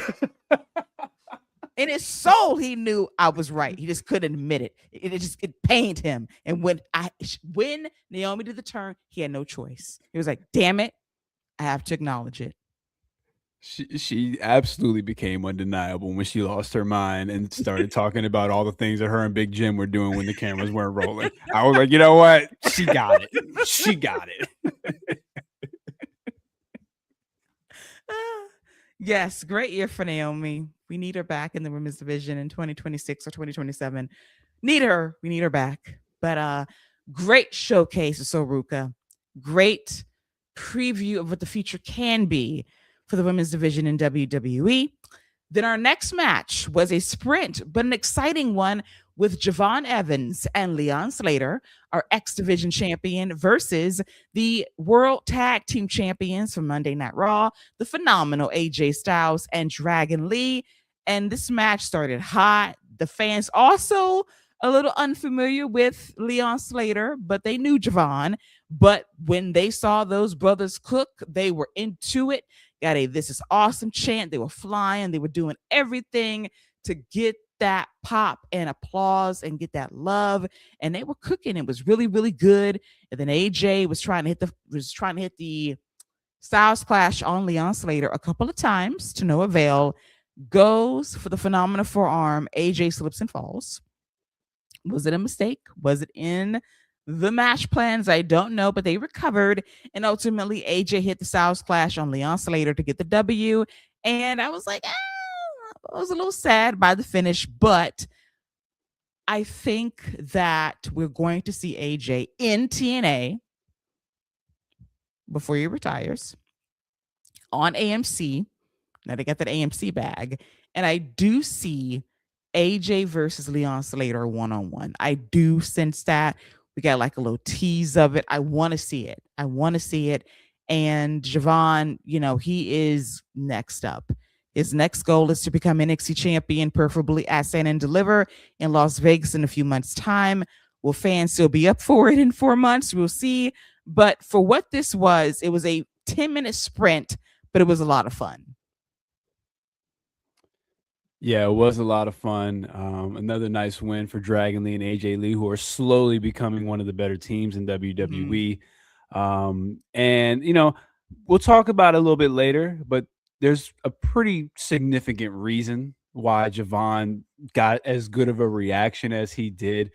In his soul, he knew I was right. He just couldn't admit it. It pained him. And when Naomi did the turn, he had no choice. He was like, damn it, I have to acknowledge it. She absolutely became undeniable when she lost her mind and started talking about all the things that her and Big Jim were doing when the cameras weren't rolling. I was like, you know what? She got it. She got it. Yes, great year for Naomi. We need her back in the women's division in 2026 or 2027. Need her. We need her back. But great showcase of Soruka. Great preview of what the future can be for the women's division in WWE. Then our next match was a sprint, but an exciting one with Javon Evans and Leon Slater, our X Division champion, versus the World Tag Team champions from Monday Night Raw, the phenomenal AJ Styles and Dragon Lee. And this match started hot. The fans also a little unfamiliar with Leon Slater, but they knew Javon. But when they saw those brothers cook, they were into it. Got a "This is awesome" chant. They were flying. They were doing everything to get that pop and applause and get that love. And they were cooking. It was really, really good. And then AJ was trying to hit the Styles Clash on Leon Slater a couple of times to no avail. Goes for the phenomenal forearm. AJ slips and falls. Was it a mistake? Was it in the match plans? I don't know, but they recovered. And ultimately, AJ hit the Styles Clash on Leon Slater to get the W. And I was like, I was a little sad by the finish, but I think that we're going to see AJ in TNA before he retires on AMC. Now they got that AMC bag. And I do see AJ versus Leon Slater one-on-one. I do sense that. We got like a little tease of it. I want to see it. I want to see it. And Javon, he is next up. His next goal is to become NXT champion, preferably at Stand and Deliver in Las Vegas in a few months' time. Will fans still be up for it in 4 months? We'll see. But for what this was, it was a 10-minute sprint, but it was a lot of fun. Yeah, it was a lot of fun. Another nice win for Dragon Lee and AJ Lee, who are slowly becoming one of the better teams in WWE. And, we'll talk about it a little bit later, but there's a pretty significant reason why Javon got as good of a reaction as he did.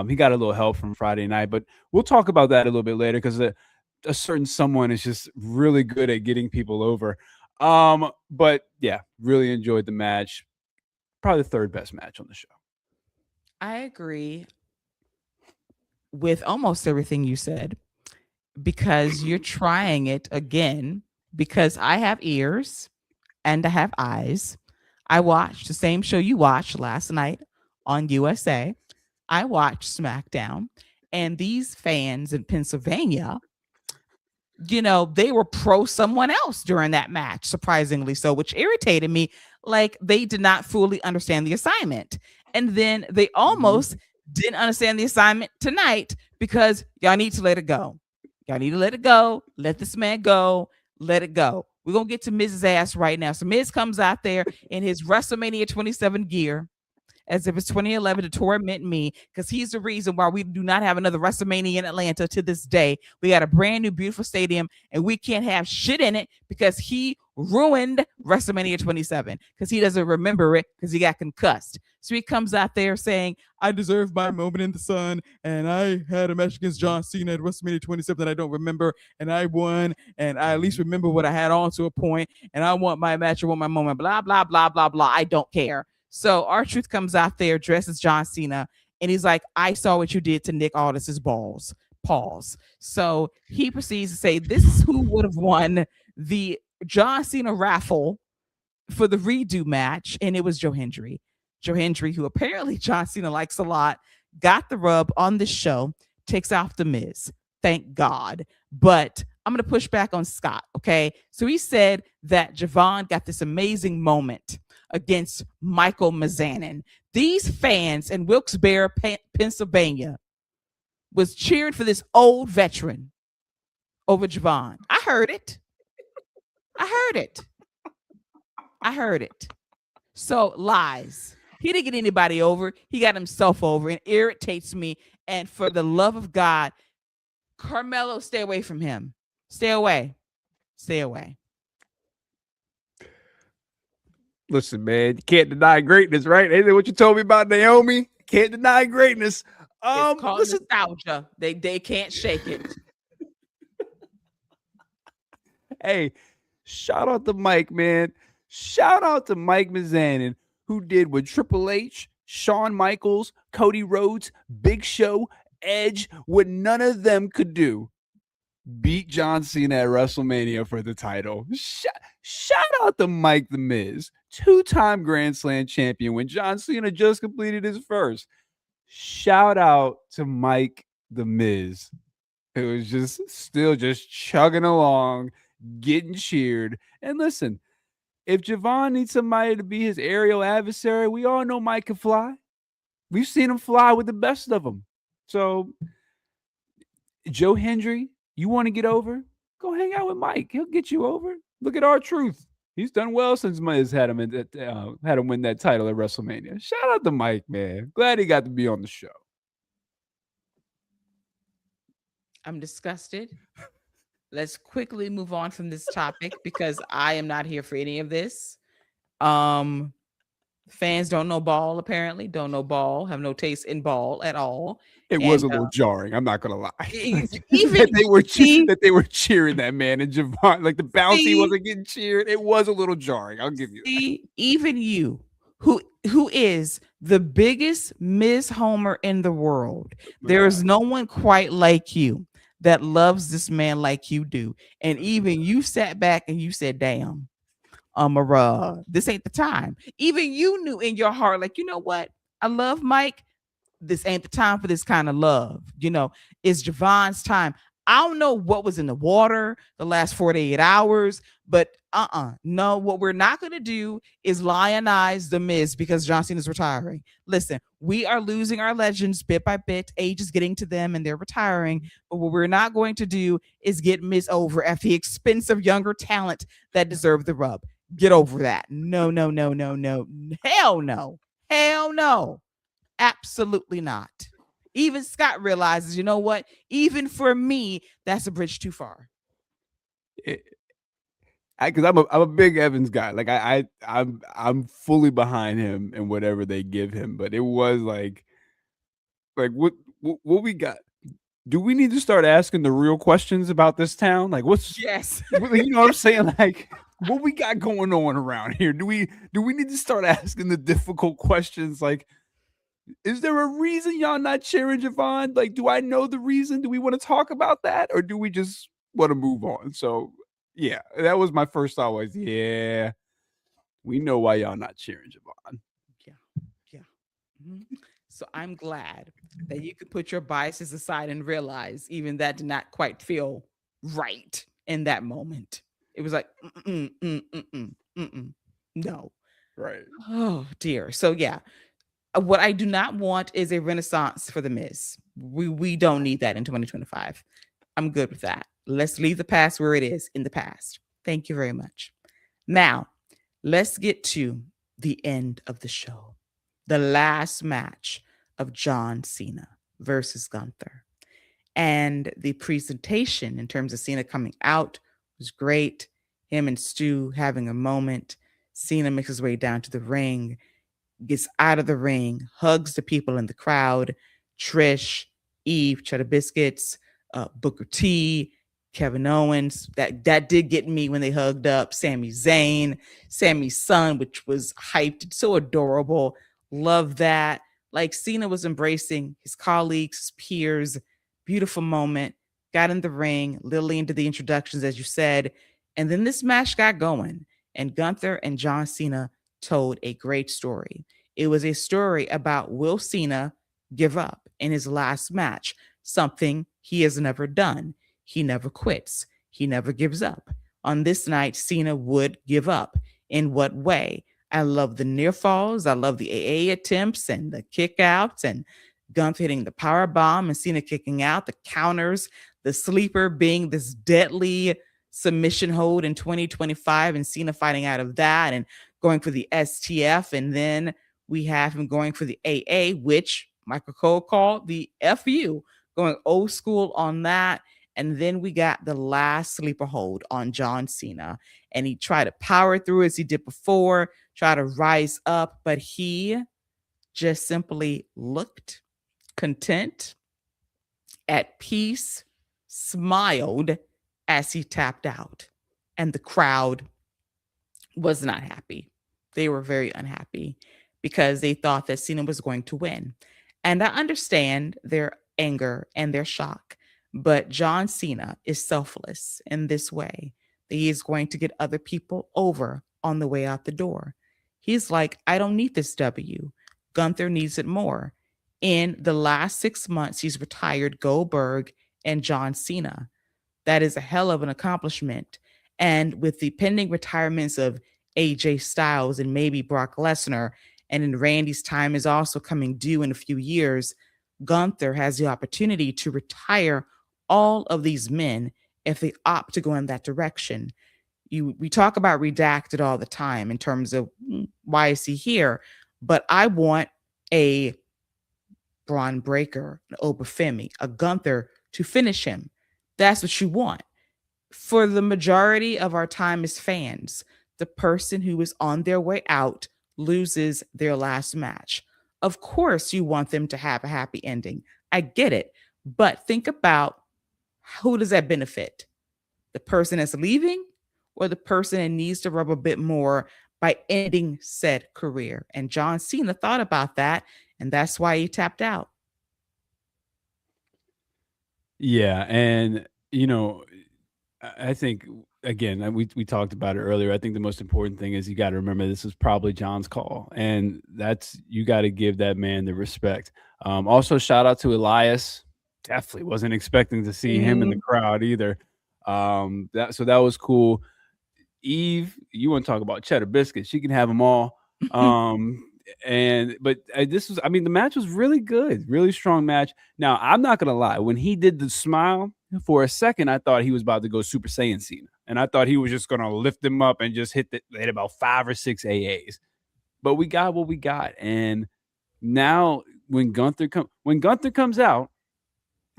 He got a little help from Friday night, but we'll talk about that a little bit later because a certain someone is just really good at getting people over. But yeah, really enjoyed the match. Probably the third best match on the show. I agree with almost everything you said because you're trying it again because I have ears and I have eyes. I watched the same show you watched last night on USA. I watched SmackDown, and these fans in Pennsylvania, they were pro someone else during that match, surprisingly so, which irritated me. Like they did not fully understand the assignment. And then they almost didn't understand the assignment tonight because y'all need to let it go. Y'all need to let it go. Let this man go. Let it go. We're going to get to Miz's ass right now. So Miz comes out there in his WrestleMania 27 gear as if it's 2011 to torment me because he's the reason why we do not have another WrestleMania in Atlanta to this day. We got a brand new, beautiful stadium and we can't have shit in it because he ruined WrestleMania 27 because he doesn't remember it because he got concussed. So he comes out there saying, I deserve my moment in the sun, and I had a match against John Cena at WrestleMania 27 that I don't remember, and I won, and I at least remember what I had on to a point, and I want my match, I want my moment, blah, blah, blah, blah, blah. I don't care. So R-Truth comes out there dressed as John Cena, and he's like, I saw what you did to Nick Aldis's balls. Pause. So he proceeds to say, this is who would have won the John Cena raffle for the redo match, and it was Joe Hendry. Joe Hendry, who apparently John Cena likes a lot, got the rub on this show, takes off the Miz. Thank God. But I'm going to push back on Scott, okay? So he said that Javon got this amazing moment against Michael Mizanin. These fans in Wilkes-Barre, Pennsylvania was cheering for this old veteran over Javon. I heard it. So lies. He didn't get anybody over. He got himself over and irritates me. And for the love of God, Carmelo, stay away from him. Stay away. Listen, man, you can't deny greatness, right? Ain't that what you told me about Naomi? Can't deny greatness. It's called nostalgia. They can't shake it. Hey, shout out to Mike, man. Shout out to Mike Mizanin, who did what Triple H, Shawn Michaels, Cody Rhodes, Big Show, Edge, what none of them could do. beat John Cena at WrestleMania for the title. Shout out to Mike the Miz, 2-time Grand Slam champion when John Cena just completed his first. Shout out to Mike the Miz. It was just still just chugging along, getting cheered. And listen, if Javon needs somebody to be his aerial adversary, we all know Mike can fly. We've seen him fly with the best of them. So, Joe Hendry, you want to get over? Go hang out with Mike. He'll get you over. Look at R-Truth. He's done well since Miz had him had him win that title at WrestleMania. Shout out to Mike, man. Glad he got to be on the show. I'm disgusted. Let's quickly move on from this topic because I am not here for any of this. Fans don't know ball, apparently. Don't know ball, have no taste in ball at all. It was a little jarring. I'm not gonna lie. Even that they were cheering that man and Javon, like the bouncy wasn't getting cheered. It was a little jarring. I'll give you that. Even you, who is the biggest Miz Homer in the world, there is no one quite like you that loves this man like you do. And even you sat back and you said, damn, this ain't the time. Even you knew in your heart, like, you know what? I love Mike. This ain't the time for this kind of love. It's Javon's time. I don't know what was in the water the last 48 hours, but no, what we're not going to do is lionize the Miz because John Cena's retiring. Listen, we are losing our legends bit by bit. Age is getting to them and they're retiring. But what we're not going to do is get Miz over at the expense of younger talent that deserve the rub. Get over that. No. Hell no. Hell no. Absolutely not. Even Scott realizes, you know what? Even for me, that's a bridge too far. Because I'm a big Evans guy. Like I'm fully behind him and whatever they give him. But it was like what we got. Do we need to start asking the real questions about this town? Like yes. You know what I'm saying? Like what we got going on around here? Do we need to start asking the difficult questions? Like, is there a reason y'all not cheering Javon? Like, do I know the reason? Do we want to talk about that? Or do we just want to move on? So yeah, that was my first thought was, yeah, we know why y'all not cheering Javon. Yeah. Mm-hmm. So I'm glad that you could put your biases aside and realize even that did not quite feel right in that moment. It was like, no. Right. Oh, dear. So, yeah. What I do not want is a renaissance for the Miz. We don't need that in 2025. I'm good with that. Let's leave the past where it is in the past. Thank you very much. Now, let's get to the end of the show. The last match of John Cena versus Gunther. And the presentation in terms of Cena coming out was great. Him and Stu having a moment. Cena makes his way down to the ring, gets out of the ring, hugs the people in the crowd. Trish, Eve, Cheddar Biscuits, Booker T, Kevin Owens. That did get me when they hugged up. Sami Zayn, Sammy's son, which was hyped. So adorable. Love that. Like Cena was embracing his colleagues, his peers. Beautiful moment. Got in the ring, literally into the introductions, as you said. And then this match got going. And Gunther and John Cena told a great story. It was a story about will Cena give up in his last match, something he has never done. He never quits. He never gives up. On this night, Cena would give up. In what way? I love the near falls. I love the AA attempts and the kick outs and Gunther hitting the power bomb and Cena kicking out, the counters, the sleeper being this deadly submission hold in 2025 and Cena fighting out of that and going for the STF. And then we have him going for the AA, which Michael Cole called the FU, going old school on that. And then we got the last sleeper hold on John Cena. And he tried to power through as he did before, try to rise up, but he just simply looked content, at peace, smiled as he tapped out. And the crowd was not happy. They were very unhappy because they thought that Cena was going to win. And I understand their anger and their shock. But John Cena is selfless in this way that he is going to get other people over on the way out the door. He's like, I don't need this W. Gunther needs it more. In the last 6 months, he's retired Goldberg and John Cena. That is a hell of an accomplishment. And with the pending retirements of AJ Styles and maybe Brock Lesnar, and then Randy's time is also coming due in a few years, Gunther has the opportunity to retire all of these men if they opt to go in that direction. We talk about redacted all the time in terms of why is he here, but I want a Braun Breaker, an Obafemi, a Gunther to finish him. That's what you want. For the majority of our time as fans, the person who is on their way out loses their last match. Of course, you want them to have a happy ending. I get it. But think about, who does that benefit? The person that's leaving or the person that needs to rub a bit more by ending said career? And John Cena thought about that, and that's why he tapped out. Yeah, and I think again, we talked about it earlier. I think the most important thing is you got to remember this was probably John's call, and that's you got to give that man the respect. Also, shout out to Elias. Definitely wasn't expecting to see him in the Mhm. crowd either. That was cool. Eve, you want to talk about cheddar biscuits? She can have them all. Um, this was, I mean, the match was really good, really strong match. Now, I'm not gonna lie, when he did the smile for a second, I thought he was about to go Super Saiyan Cena, and I thought he was just gonna lift him up and just hit about 5 or 6 AAs. But we got what we got, and now when Gunther comes out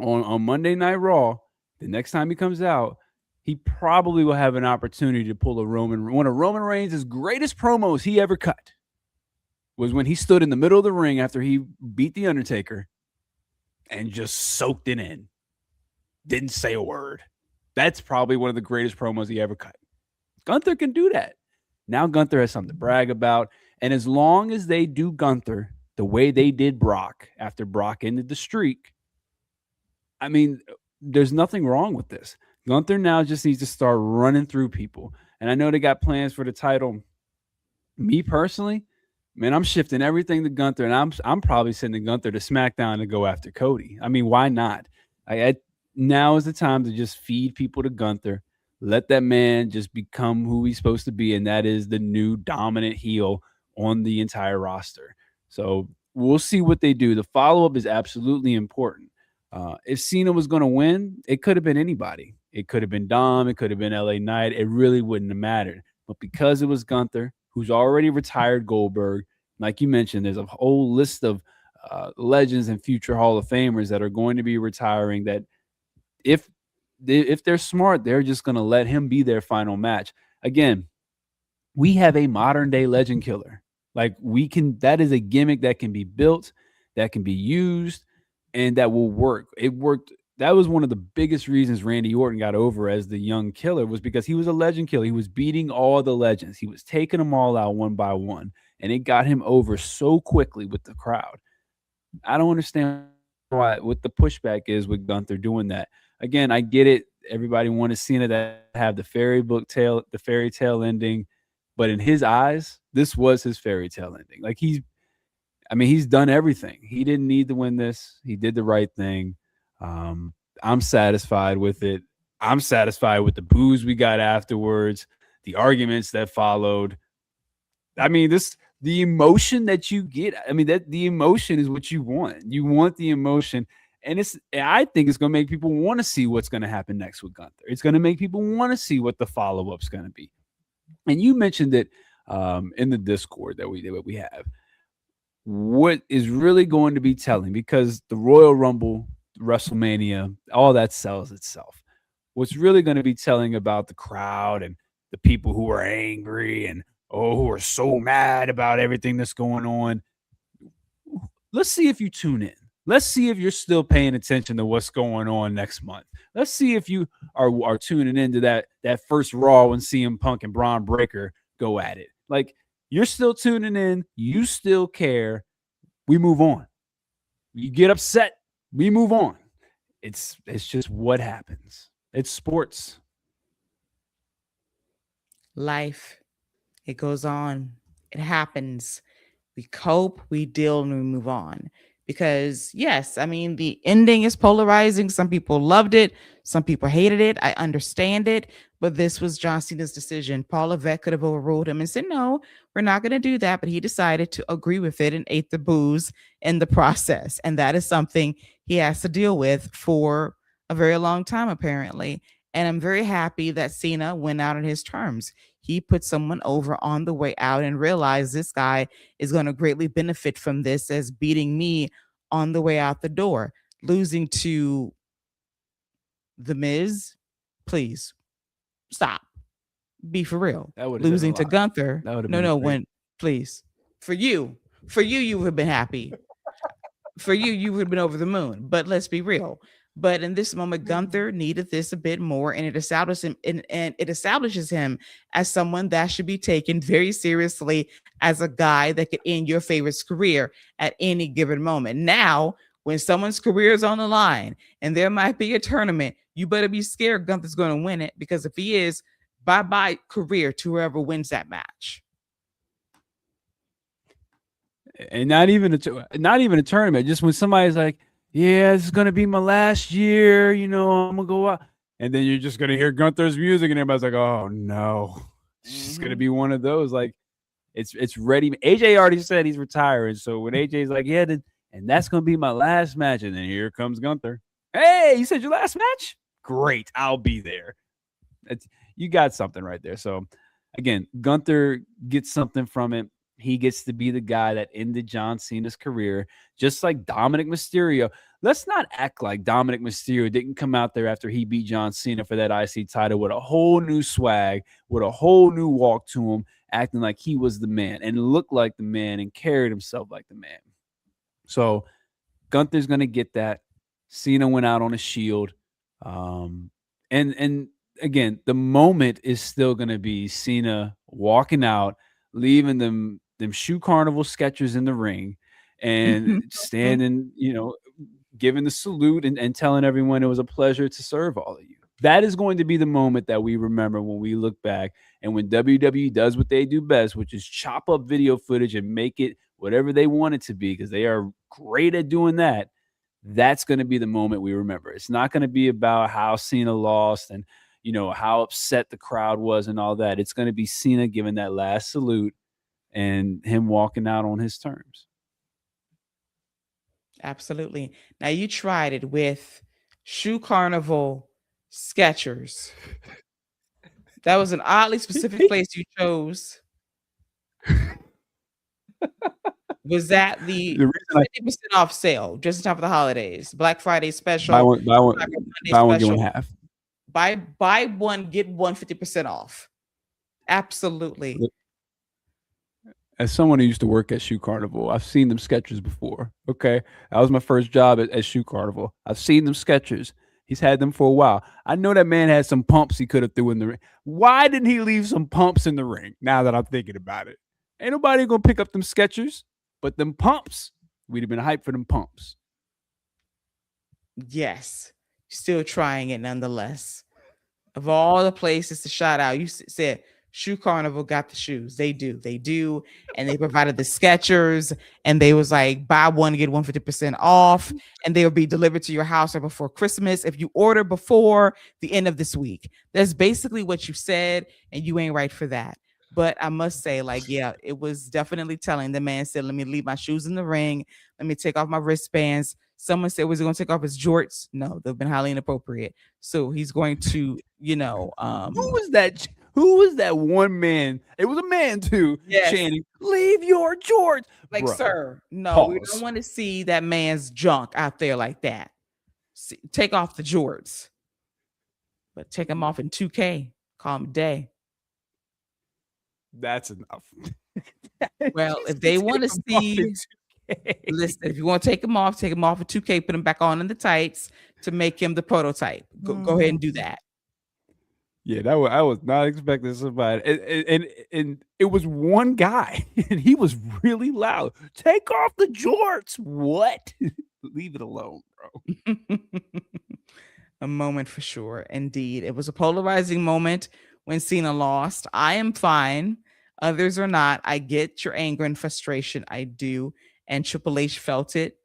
on Monday Night Raw, the next time he comes out, he probably will have an opportunity to pull one of Roman Reigns' greatest promos he ever cut was when he stood in the middle of the ring after he beat The Undertaker and just soaked it in. Didn't say a word. That's probably one of the greatest promos he ever cut. Gunther can do that. Now Gunther has something to brag about. And as long as they do Gunther the way they did Brock after Brock ended the streak, I mean, there's nothing wrong with this. Gunther now just needs to start running through people. And I know they got plans for the title. Me personally, man, I'm shifting everything to Gunther, and I'm probably sending Gunther to SmackDown to go after Cody. I mean, why not? Now is the time to just feed people to Gunther. Let that man just become who he's supposed to be, and that is the new dominant heel on the entire roster. So we'll see what they do. The follow up is absolutely important. If Cena was going to win, it could have been anybody. It could have been Dom. It could have been LA Knight. It really wouldn't have mattered. But because it was Gunther, who's already retired Goldberg, like you mentioned, there's a whole list of legends and future Hall of Famers that are going to be retiring. That if they're smart, they're just going to let him be their final match. Again, we have a modern day legend killer. Like that is a gimmick that can be built, that can be used, and that will work. It worked. That was one of the biggest reasons Randy Orton got over as the young killer, was because he was a legend killer. He was beating all the legends. He was taking them all out one by one, and it got him over so quickly with the crowd. I don't understand what the pushback is with Gunther doing that. Again, I get it. Everybody wanted Cena to have the fairy tale ending, but in his eyes, this was his fairy tale ending. Like he's done everything. He didn't need to win this. He did the right thing. I'm satisfied with it. I'm satisfied with the boos we got afterwards, the arguments that followed. I mean, the emotion that you get. I mean, that the emotion is what you want. You want the emotion. And I think it's going to make people want to see what's going to happen next with Gunther. It's going to make people want to see what the follow-up's going to be. And you mentioned it in the Discord that we have. What is really going to be telling, because the Royal Rumble, WrestleMania, all that sells itself. What's really going to be telling about the crowd and the people who are angry and who are so mad about everything that's going on. Let's see if you tune in. Let's see if you're still paying attention to what's going on next month. Let's see if you are tuning into that first Raw when CM Punk and Braun Breaker go at it. Like, you're still tuning in. You still care. We move on. You get upset. We move on. it's just what happens. It's sports. Life, it goes on. It happens. We cope, we deal, and we move on. Because, yes, I mean, the ending is polarizing. Some people loved it, some people hated it. I understand it, but this was John Cena's decision. Paul Levesque could have overruled him and said, no, we're not going to do that. But he decided to agree with it and ate the booze in the process. And that is something he has to deal with for a very long time, apparently. And I'm very happy that Cena went out on his terms. He put someone over on the way out and realized this guy is going to greatly benefit from this as beating me on the way out the door. Losing to The Miz, please stop. Be for real. That would have been a Losing to lot. Gunther, That would have no, been no, great. when please. For you, you would have been happy. For you would have been over the moon. But let's be real. But in this moment, Gunther needed this a bit more, and it established him and it establishes him as someone that should be taken very seriously as a guy that could end your favorite's career at any given moment. Now, when someone's career is on the line and there might be a tournament, you better be scared Gunther's going to win it, because if he is, bye-bye career to whoever wins that match. And not even a tournament. Just when somebody's like, "Yeah, this is gonna be my last year," I'm gonna go out, and then you're just gonna hear Gunther's music, and everybody's like, "Oh no, it's just gonna be one of those." Like, it's ready. AJ already said he's retiring, so when AJ's like, "Yeah," and that's gonna be my last match, and then here comes Gunther. Hey, you said your last match? Great, I'll be there. You got something right there. So again, Gunther gets something from it. He gets to be the guy that ended John Cena's career, just like Dominic Mysterio. Let's not act like Dominic Mysterio didn't come out there after he beat John Cena for that IC title with a whole new swag, with a whole new walk to him, acting like he was the man and looked like the man and carried himself like the man. So Gunther's going to get that. Cena went out on a shield. And again, the moment is still going to be Cena walking out, leaving them shoe carnival sketchers in the ring and standing, giving the salute and telling everyone it was a pleasure to serve all of you. That is going to be the moment that we remember when we look back, and when WWE does what they do best, which is chop up video footage and make it whatever they want it to be, because they are great at doing that. That's going to be the moment we remember. It's not going to be about how Cena lost and, how upset the crowd was and all that. It's going to be Cena giving that last salute and him walking out on his terms. Absolutely. Now, you tried it with Shoe Carnival Skechers. That was an oddly specific place you chose. Was that the 50% off sale just in time for the holidays? Black Friday special. Buy one, get one half. Buy one, get one 50% off. Absolutely. As someone who used to work at Shoe Carnival, I've seen them Skechers before. Okay. That was my first job at Shoe Carnival. I've seen them Skechers. He's had them for a while. I know that man had some pumps he could have threw in the ring. Why didn't he leave some pumps in the ring? Now that I'm thinking about it. Ain't nobody gonna pick up them Skechers, but them pumps, we'd have been hyped for them pumps. Yes. Still trying it nonetheless. Of all the places to shout out, you said Shoe Carnival got the shoes. They do. And they provided the Skechers, and they was like, buy one, get 150% off. And they will be delivered to your house right before Christmas if you order before the end of this week. That's basically what you said, and you ain't right for that. But I must say, yeah, it was definitely telling. The man said, let me leave my shoes in the ring. Let me take off my wristbands. Someone said, was he going to take off his jorts? No, they've been highly inappropriate. So he's going to, who was that? Who was that one man? It was a man too, chanting, leave your jorts. Like, bro, sir, no, we don't want to see that man's junk out there like that. Take off the jorts. But take them off in 2K. Call him a day. That's enough. Well, if they want to see, listen, if you want to take him off in 2K, put him back on in the tights to make him the prototype. Go ahead and do that. Yeah, I was not expecting somebody. And it was one guy, and he was really loud. Take off the jorts. What? leave it alone, bro. A moment for sure. Indeed. It was a polarizing moment when Cena lost. I am fine. Others are not. I get your anger and frustration. I do. And Triple H felt it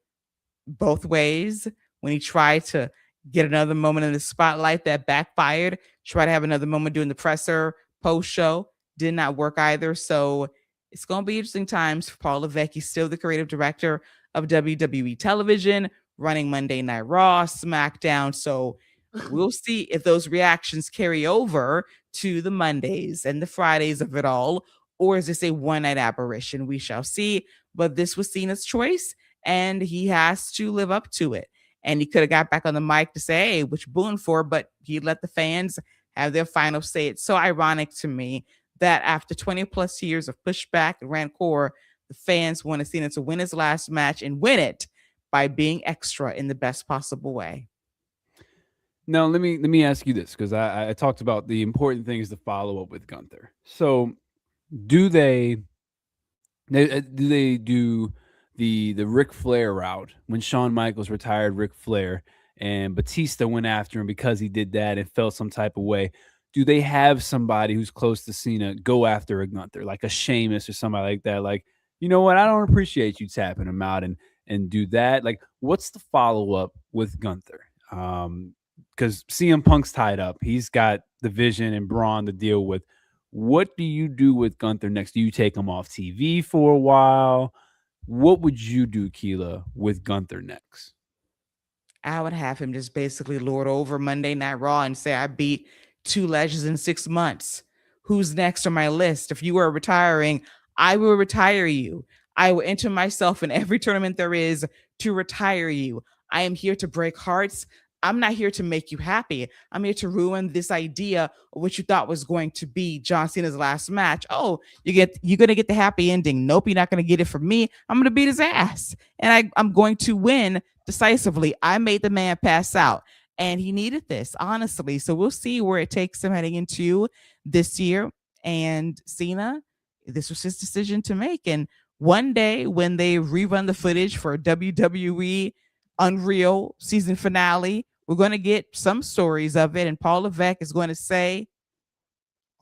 both ways when he tried to get another moment in the spotlight that backfired, try to have another moment doing the presser post show, did not work either. So it's going to be interesting times for Paul Levesque. He's still the creative director of WWE television, running Monday Night Raw, SmackDown. So we'll see if those reactions carry over to the Mondays and the Fridays of it all, or is this a one night apparition? We shall see. But this was Cena's choice, and he has to live up to it. And he could have got back on the mic to say, hey, which booing for, but he let the fans have their final say. It's so ironic to me that after 20 plus years of pushback and rancor, the fans wanted Cena to win his last match and win it by being extra in the best possible way. Now let me ask you this, because I talked about the important things to follow up with Gunther. So do they do the Ric Flair route when Shawn Michaels retired Ric Flair and Batista went after him because he did that and felt some type of way? Do they have somebody who's close to Cena go after a Gunther, like a Sheamus or somebody like that? Like, you know what? I don't appreciate you tapping him out and do that. Like, what's the follow up with Gunther? Because CM Punk's tied up. He's got the Vision and Braun to deal with. What do you do with Gunther next? Do you take him off TV for a while? What would you do, Keila, with Gunther next? I would have him just basically lord over Monday Night Raw and say, I beat two legends in 6 months. Who's next on my list? If you were retiring, I will retire you. I will enter myself in every tournament there is to retire you. I am here to break hearts. I'm not here to make you happy. I'm here to ruin this idea of what you thought was going to be John Cena's last match. Oh, you're gonna get the happy ending. Nope, you're not gonna get it from me. I'm gonna beat his ass. And I'm going to win decisively. I made the man pass out, and he needed this, honestly. So we'll see where it takes him heading into this year. And Cena, this was his decision to make. And one day when they rerun the footage for WWE Unreal season finale, we're going to get some stories of it. And Paul Levesque is going to say,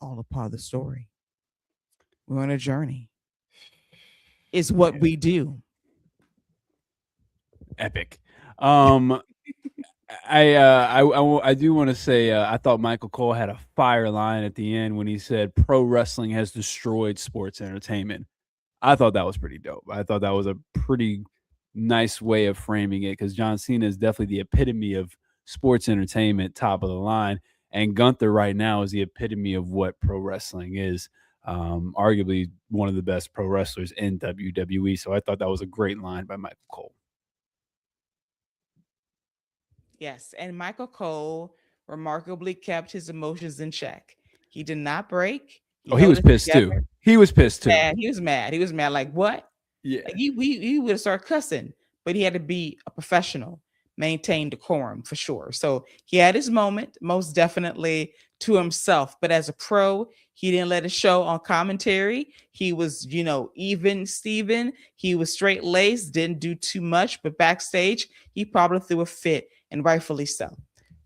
all a part of the story. We're on a journey. It's what we do. Epic. I do want to say I thought Michael Cole had a fire line at the end when he said pro wrestling has destroyed sports entertainment. I thought that was pretty dope. I thought that was a pretty nice way of framing it, because John Cena is definitely the epitome of sports entertainment, top of the line, and Gunther right now is the epitome of what pro wrestling is. Arguably one of the best pro wrestlers in WWE. So I thought that was a great line by Michael Cole. Yes. And Michael Cole remarkably kept his emotions in check. He did not break. Oh, he was pissed too. He was pissed too. Mad. He was mad. He was mad. Like, what? Yeah. Like, he would have started cussing, but he had to be a professional, maintain decorum for sure. So he had his moment, most definitely to himself. But as a pro, he didn't let it show on commentary. He was, even Steven. He was straight laced, didn't do too much, but backstage, he probably threw a fit, and rightfully so.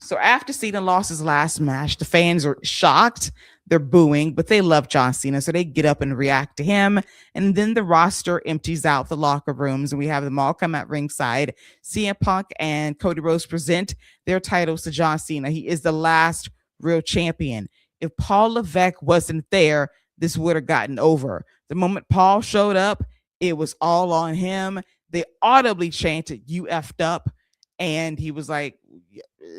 So after Cena lost his last match, the fans are shocked. They're booing, but they love John Cena, so they get up and react to him. And then the roster empties out the locker rooms, and we have them all come at ringside. CM Punk and Cody Rhodes present their titles to John Cena. He is the last real champion. If Paul Levesque wasn't there, this would have gotten over. The moment Paul showed up, it was all on him. They audibly chanted, "You effed up." And he was like,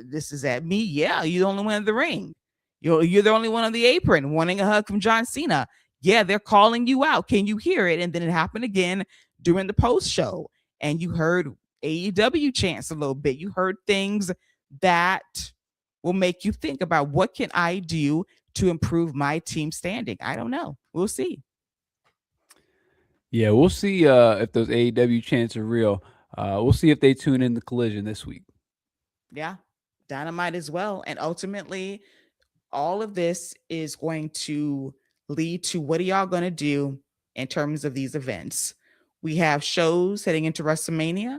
this is at me. Yeah, you're the only one in the ring. You're the only one on the apron wanting a hug from John Cena. Yeah, they're calling you out. Can you hear it? And then it happened again during the post show. And you heard AEW chants a little bit. You heard things that will make you think about, what can I do to improve my team standing? I don't know. We'll see. Yeah, we'll see if those AEW chants are real. We'll see if they tune in the Collision this week. Yeah, Dynamite as well. And ultimately, all of this is going to lead to, what are y'all going to do in terms of these events? We have shows heading into WrestleMania.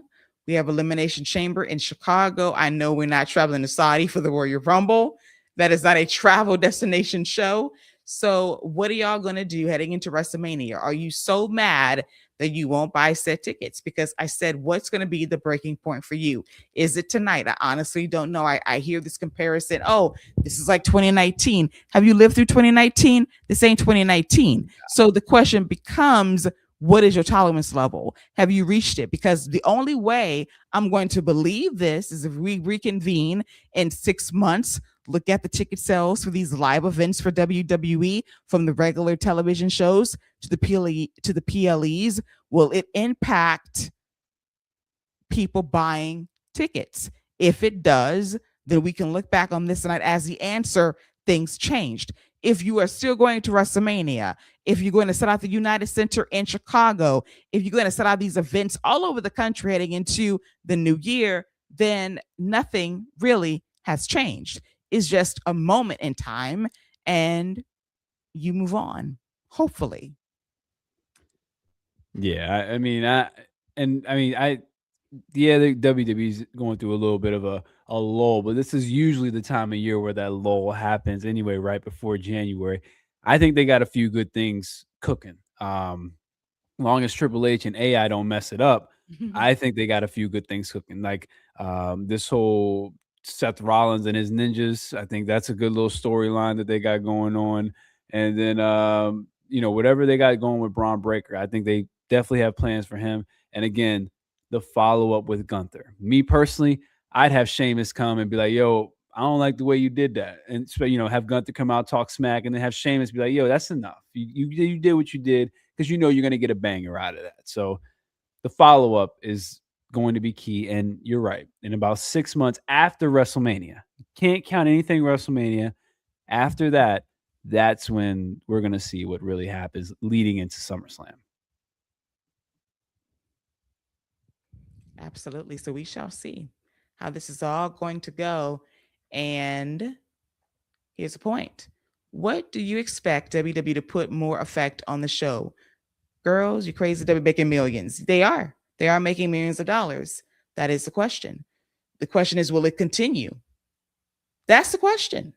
We have Elimination Chamber in Chicago. I know we're not traveling to Saudi for the Royal Rumble. That is not a travel destination show. So, what are y'all going to do heading into WrestleMania? Are you so mad that you won't buy said tickets? Because I said, what's going to be the breaking point for you? Is it tonight? I honestly don't know. I hear this comparison. Oh, this is like 2019. Have you lived through 2019? This ain't 2019. So the question becomes, what is your tolerance level? Have you reached it? Because the only way I'm going to believe this is if we reconvene in 6 months, look at the ticket sales for these live events for WWE, from the regular television shows to the PLEs. Will it impact people buying tickets? If it does, then we can look back on this night as the answer. Things changed. If you are still going to WrestleMania, if you're going to set out the United Center in Chicago, if you're going to set out these events all over the country heading into the new year, then nothing really has changed. It's just a moment in time and you move on, hopefully. Yeah, yeah, the WWE's going through a little bit of a lull, but this is usually the time of year where that lull happens anyway, right before January. I think they got a few good things cooking. Long as Triple H and AI don't mess it up, I think they got a few good things cooking. Like this whole Seth Rollins and his ninjas. I think that's a good little storyline that they got going on. And then whatever they got going with Braun Breaker, I think they definitely have plans for him. And again, the follow up with Gunther. Me personally, I'd have Sheamus come and be like, "Yo, I don't like the way you did that," and have Gunther come out, talk smack, and then have Sheamus be like, "Yo, that's enough. You did what you did because you're going to get a banger out of that." So the follow up is going to be key. And you're right. In about 6 months after WrestleMania, you can't count anything WrestleMania. After that, that's when we're going to see what really happens leading into SummerSlam. Absolutely. So we shall see how this is all going to go. And here's the point. What do you expect WWE to put more effect on the show? Girls, you crazy, they're making millions. They are. They are making millions of dollars. That is the question. The question is, will it continue? That's the question.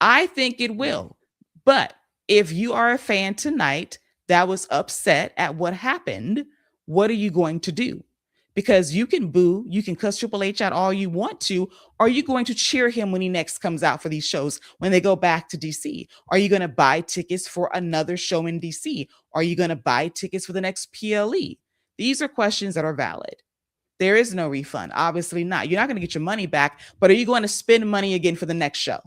I think it will. But if you are a fan tonight that was upset at what happened, what are you going to do? Because you can boo, you can cuss Triple H out all you want to. Are you going to cheer him when he next comes out for these shows when they go back to DC? Are you going to buy tickets for another show in DC? Are you going to buy tickets for the next PLE? These are questions that are valid. There is no refund. Obviously not. You're not going to get your money back, but are you going to spend money again for the next show?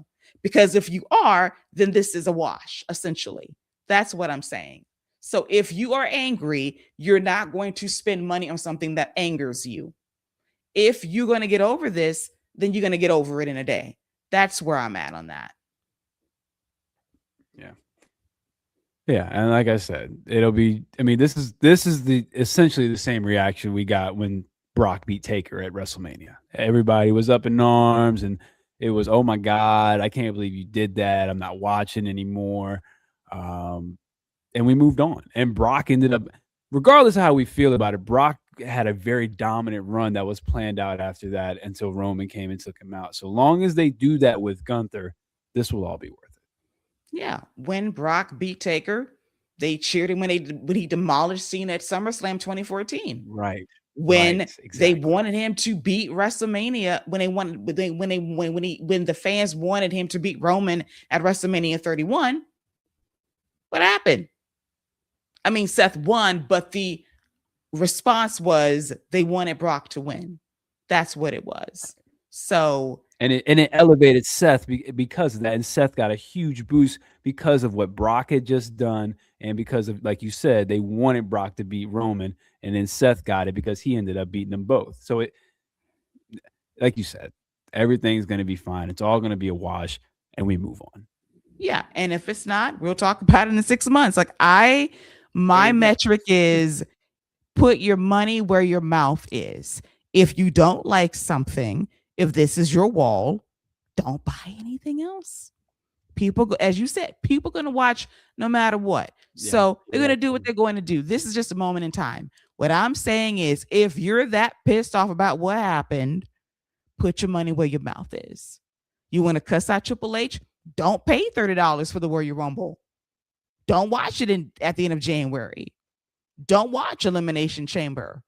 Because if you are, then this is a wash, essentially. That's what I'm saying. So if you are angry, you're not going to spend money on something that angers you. If you're going to get over this, then you're going to get over it in a day. That's where I'm at on that. Yeah. Yeah, and like I said, it'll be. I mean, this is the essentially the same reaction we got when Brock beat Taker at WrestleMania. Everybody was up in arms, and it was, "Oh my God, I can't believe you did that. I'm not watching anymore." And we moved on. And Brock ended up, regardless of how we feel about it, Brock had a very dominant run that was planned out after that until Roman came and took him out. So long as they do that with Gunther, this will all be worth it. Yeah. When Brock beat Taker, they cheered him when he demolished Cena at SummerSlam 2014. Right. When right, exactly. they wanted him to beat WrestleMania, when the fans wanted him to beat Roman at WrestleMania 31, what happened? I mean, Seth won, but the response was they wanted Brock to win. That's what it was. So and it elevated Seth because of that, and Seth got a huge boost because of what Brock had just done, and because of, like you said, they wanted Brock to beat Roman, and then Seth got it because he ended up beating them both. So it, like you said, everything's going to be fine. It's all going to be a wash, and we move on. Yeah, and if it's not, we'll talk about it in 6 months. My metric is put your money where your mouth is. If you don't like something, if this is your wall, don't buy anything else. People, as you said, people are going to watch no matter what. So they're going to do what they're going to do. This is just a moment in time. What I'm saying is, if you're that pissed off about what happened, put your money where your mouth is. You want to cuss out Triple H? Don't pay $30 for the Royal Rumble. Don't watch it at the end of January. Don't watch Elimination Chamber.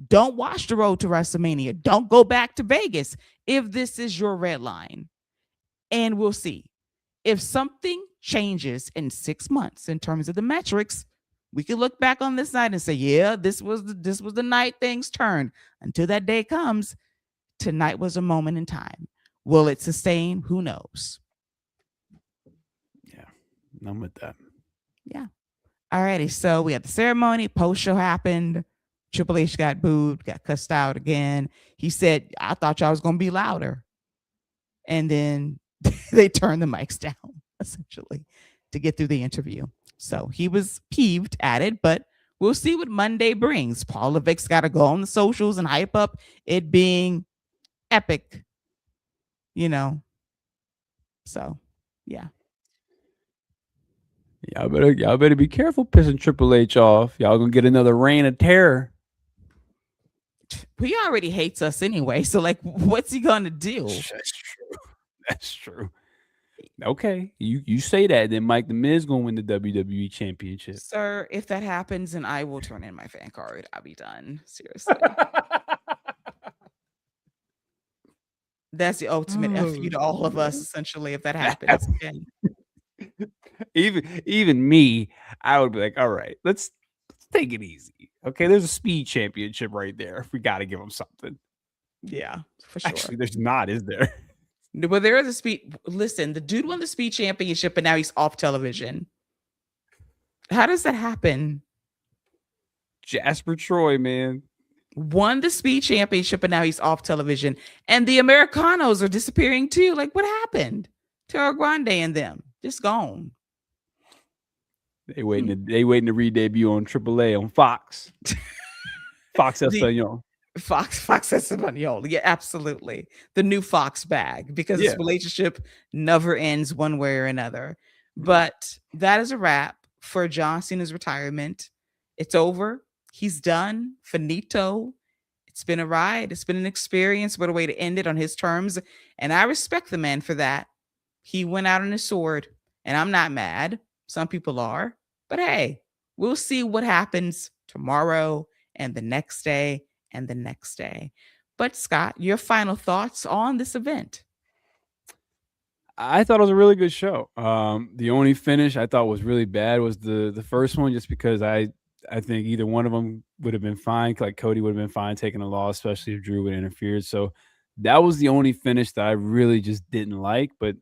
Don't watch the road to WrestleMania. Don't go back to Vegas if this is your red line. And we'll see. If something changes in 6 months in terms of the metrics, we can look back on this night and say, yeah, this was the night things turned. Until that day comes, tonight was a moment in time. Will it sustain? Who knows? Yeah, I'm with that. Yeah. Alrighty. So we had the ceremony. Post show happened. Triple H got booed, got cussed out again. He said, I thought y'all was going to be louder. And then they turned the mics down, essentially, to get through the interview. So he was peeved at it, but we'll see what Monday brings. Paul Levesque's got to go on the socials and hype up it being epic, So, yeah. Y'all better be careful pissing Triple H off. Y'all gonna get another reign of terror. He already hates us anyway, so what's he gonna do? That's true. That's true. Okay, you say that, then Mike the Miz gonna win the WWE Championship. Sir, if that happens, and I will turn in my fan card. I'll be done. Seriously. That's the ultimate F you to all of us, essentially, if that happens. Again. Even me, I would be like, all right, let's take it easy. Okay, there's a speed championship right there. We got to give him something. Yeah, for sure. Actually, there's not, is there? Well, there is a speed. Listen, the dude won the speed championship, and now he's off television. How does that happen? Jasper Troy, man. Won the speed championship, and now he's off television. And the Americanos are disappearing too. What happened? Terra Grande and them just gone. They waiting to re-debut on AAA on Fox. Fox Espanol. Fox Espanol. Yeah, absolutely. The new Fox bag, because this relationship never ends one way or another. But that is a wrap for John Cena's retirement. It's over. He's done. Finito. It's been a ride. It's been an experience. What a way to end it on his terms. And I respect the man for that. He went out on his sword, and I'm not mad. Some people are. But hey, we'll see what happens tomorrow and the next day and the next day. But Scott, your final thoughts on this event? I thought it was a really good show. The only finish I thought was really bad was the first one, just because I think either one of them would have been fine. Like Cody would have been fine taking a loss, especially if Drew would have interfered. So that was the only finish that I really just didn't like. But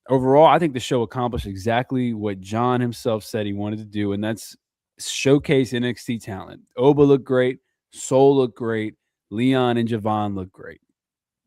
overall, I think the show accomplished exactly what John himself said he wanted to do, and that's showcase NXT talent. Oba looked great. Soul looked great. Leon and Javon looked great.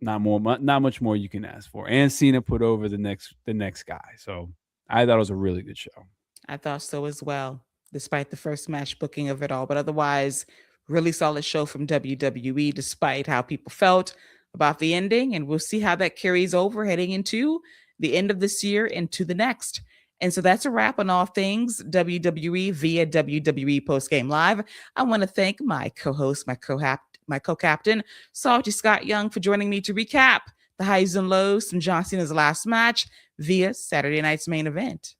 Not much more you can ask for. And Cena put over the next guy. So I thought it was a really good show. I thought so as well, despite the first match booking of it all. But otherwise, really solid show from WWE, despite how people felt about the ending. And we'll see how that carries over heading into the end of this year into the next. And so that's a wrap on all things WWE via WWE Post Game Live. I want to thank my co-host, my co-captain, Salty Scott Young, for joining me to recap the highs and lows from John Cena's last match via Saturday night's main event.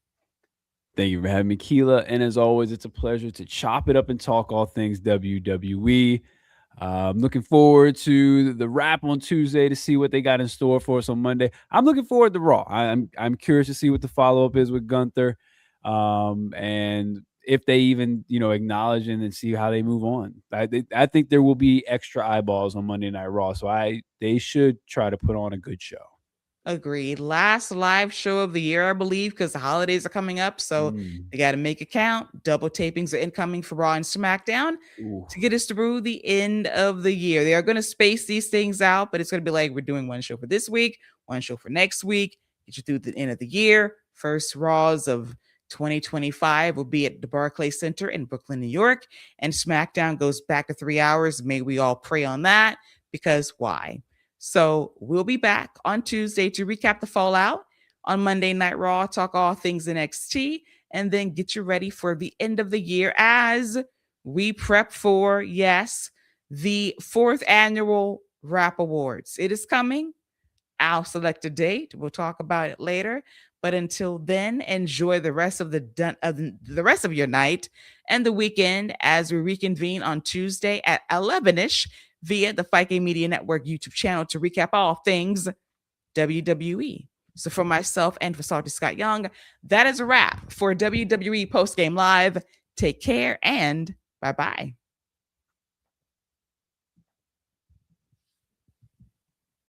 Thank you for having me, Keila. And as always, it's a pleasure to chop it up and talk all things WWE. I'm looking forward to the wrap on Tuesday to see what they got in store for us on Monday. I'm looking forward to Raw. I'm curious to see what the follow-up is with Gunther, and if they even acknowledge and see how they move on. I think there will be extra eyeballs on Monday Night Raw, so they should try to put on a good show. Agreed. Last live show of the year, I believe, because the holidays are coming up. So they got to make it count. Double tapings are incoming for Raw and SmackDown to get us through the end of the year. They are going to space these things out, but it's going to be like, we're doing one show for this week, one show for next week, get you through the end of the year. First Raws of 2025 will be at the Barclays Center in Brooklyn, New York. And SmackDown goes back to 3 hours. May we all pray on that, because why? So we'll be back on Tuesday to recap the fallout. On Monday Night Raw, talk all things NXT, and then get you ready for the end of the year as we prep for, yes, the 4th annual Rap Awards. It is coming. I'll select a date. We'll talk about it later. But until then, enjoy the rest of the rest of your night and the weekend as we reconvene on Tuesday at 11ish via the Fight Game Media Network YouTube channel to recap all things WWE. So for myself and for Salty Scott Young, that is a wrap for WWE Post Game Live. Take care and bye-bye.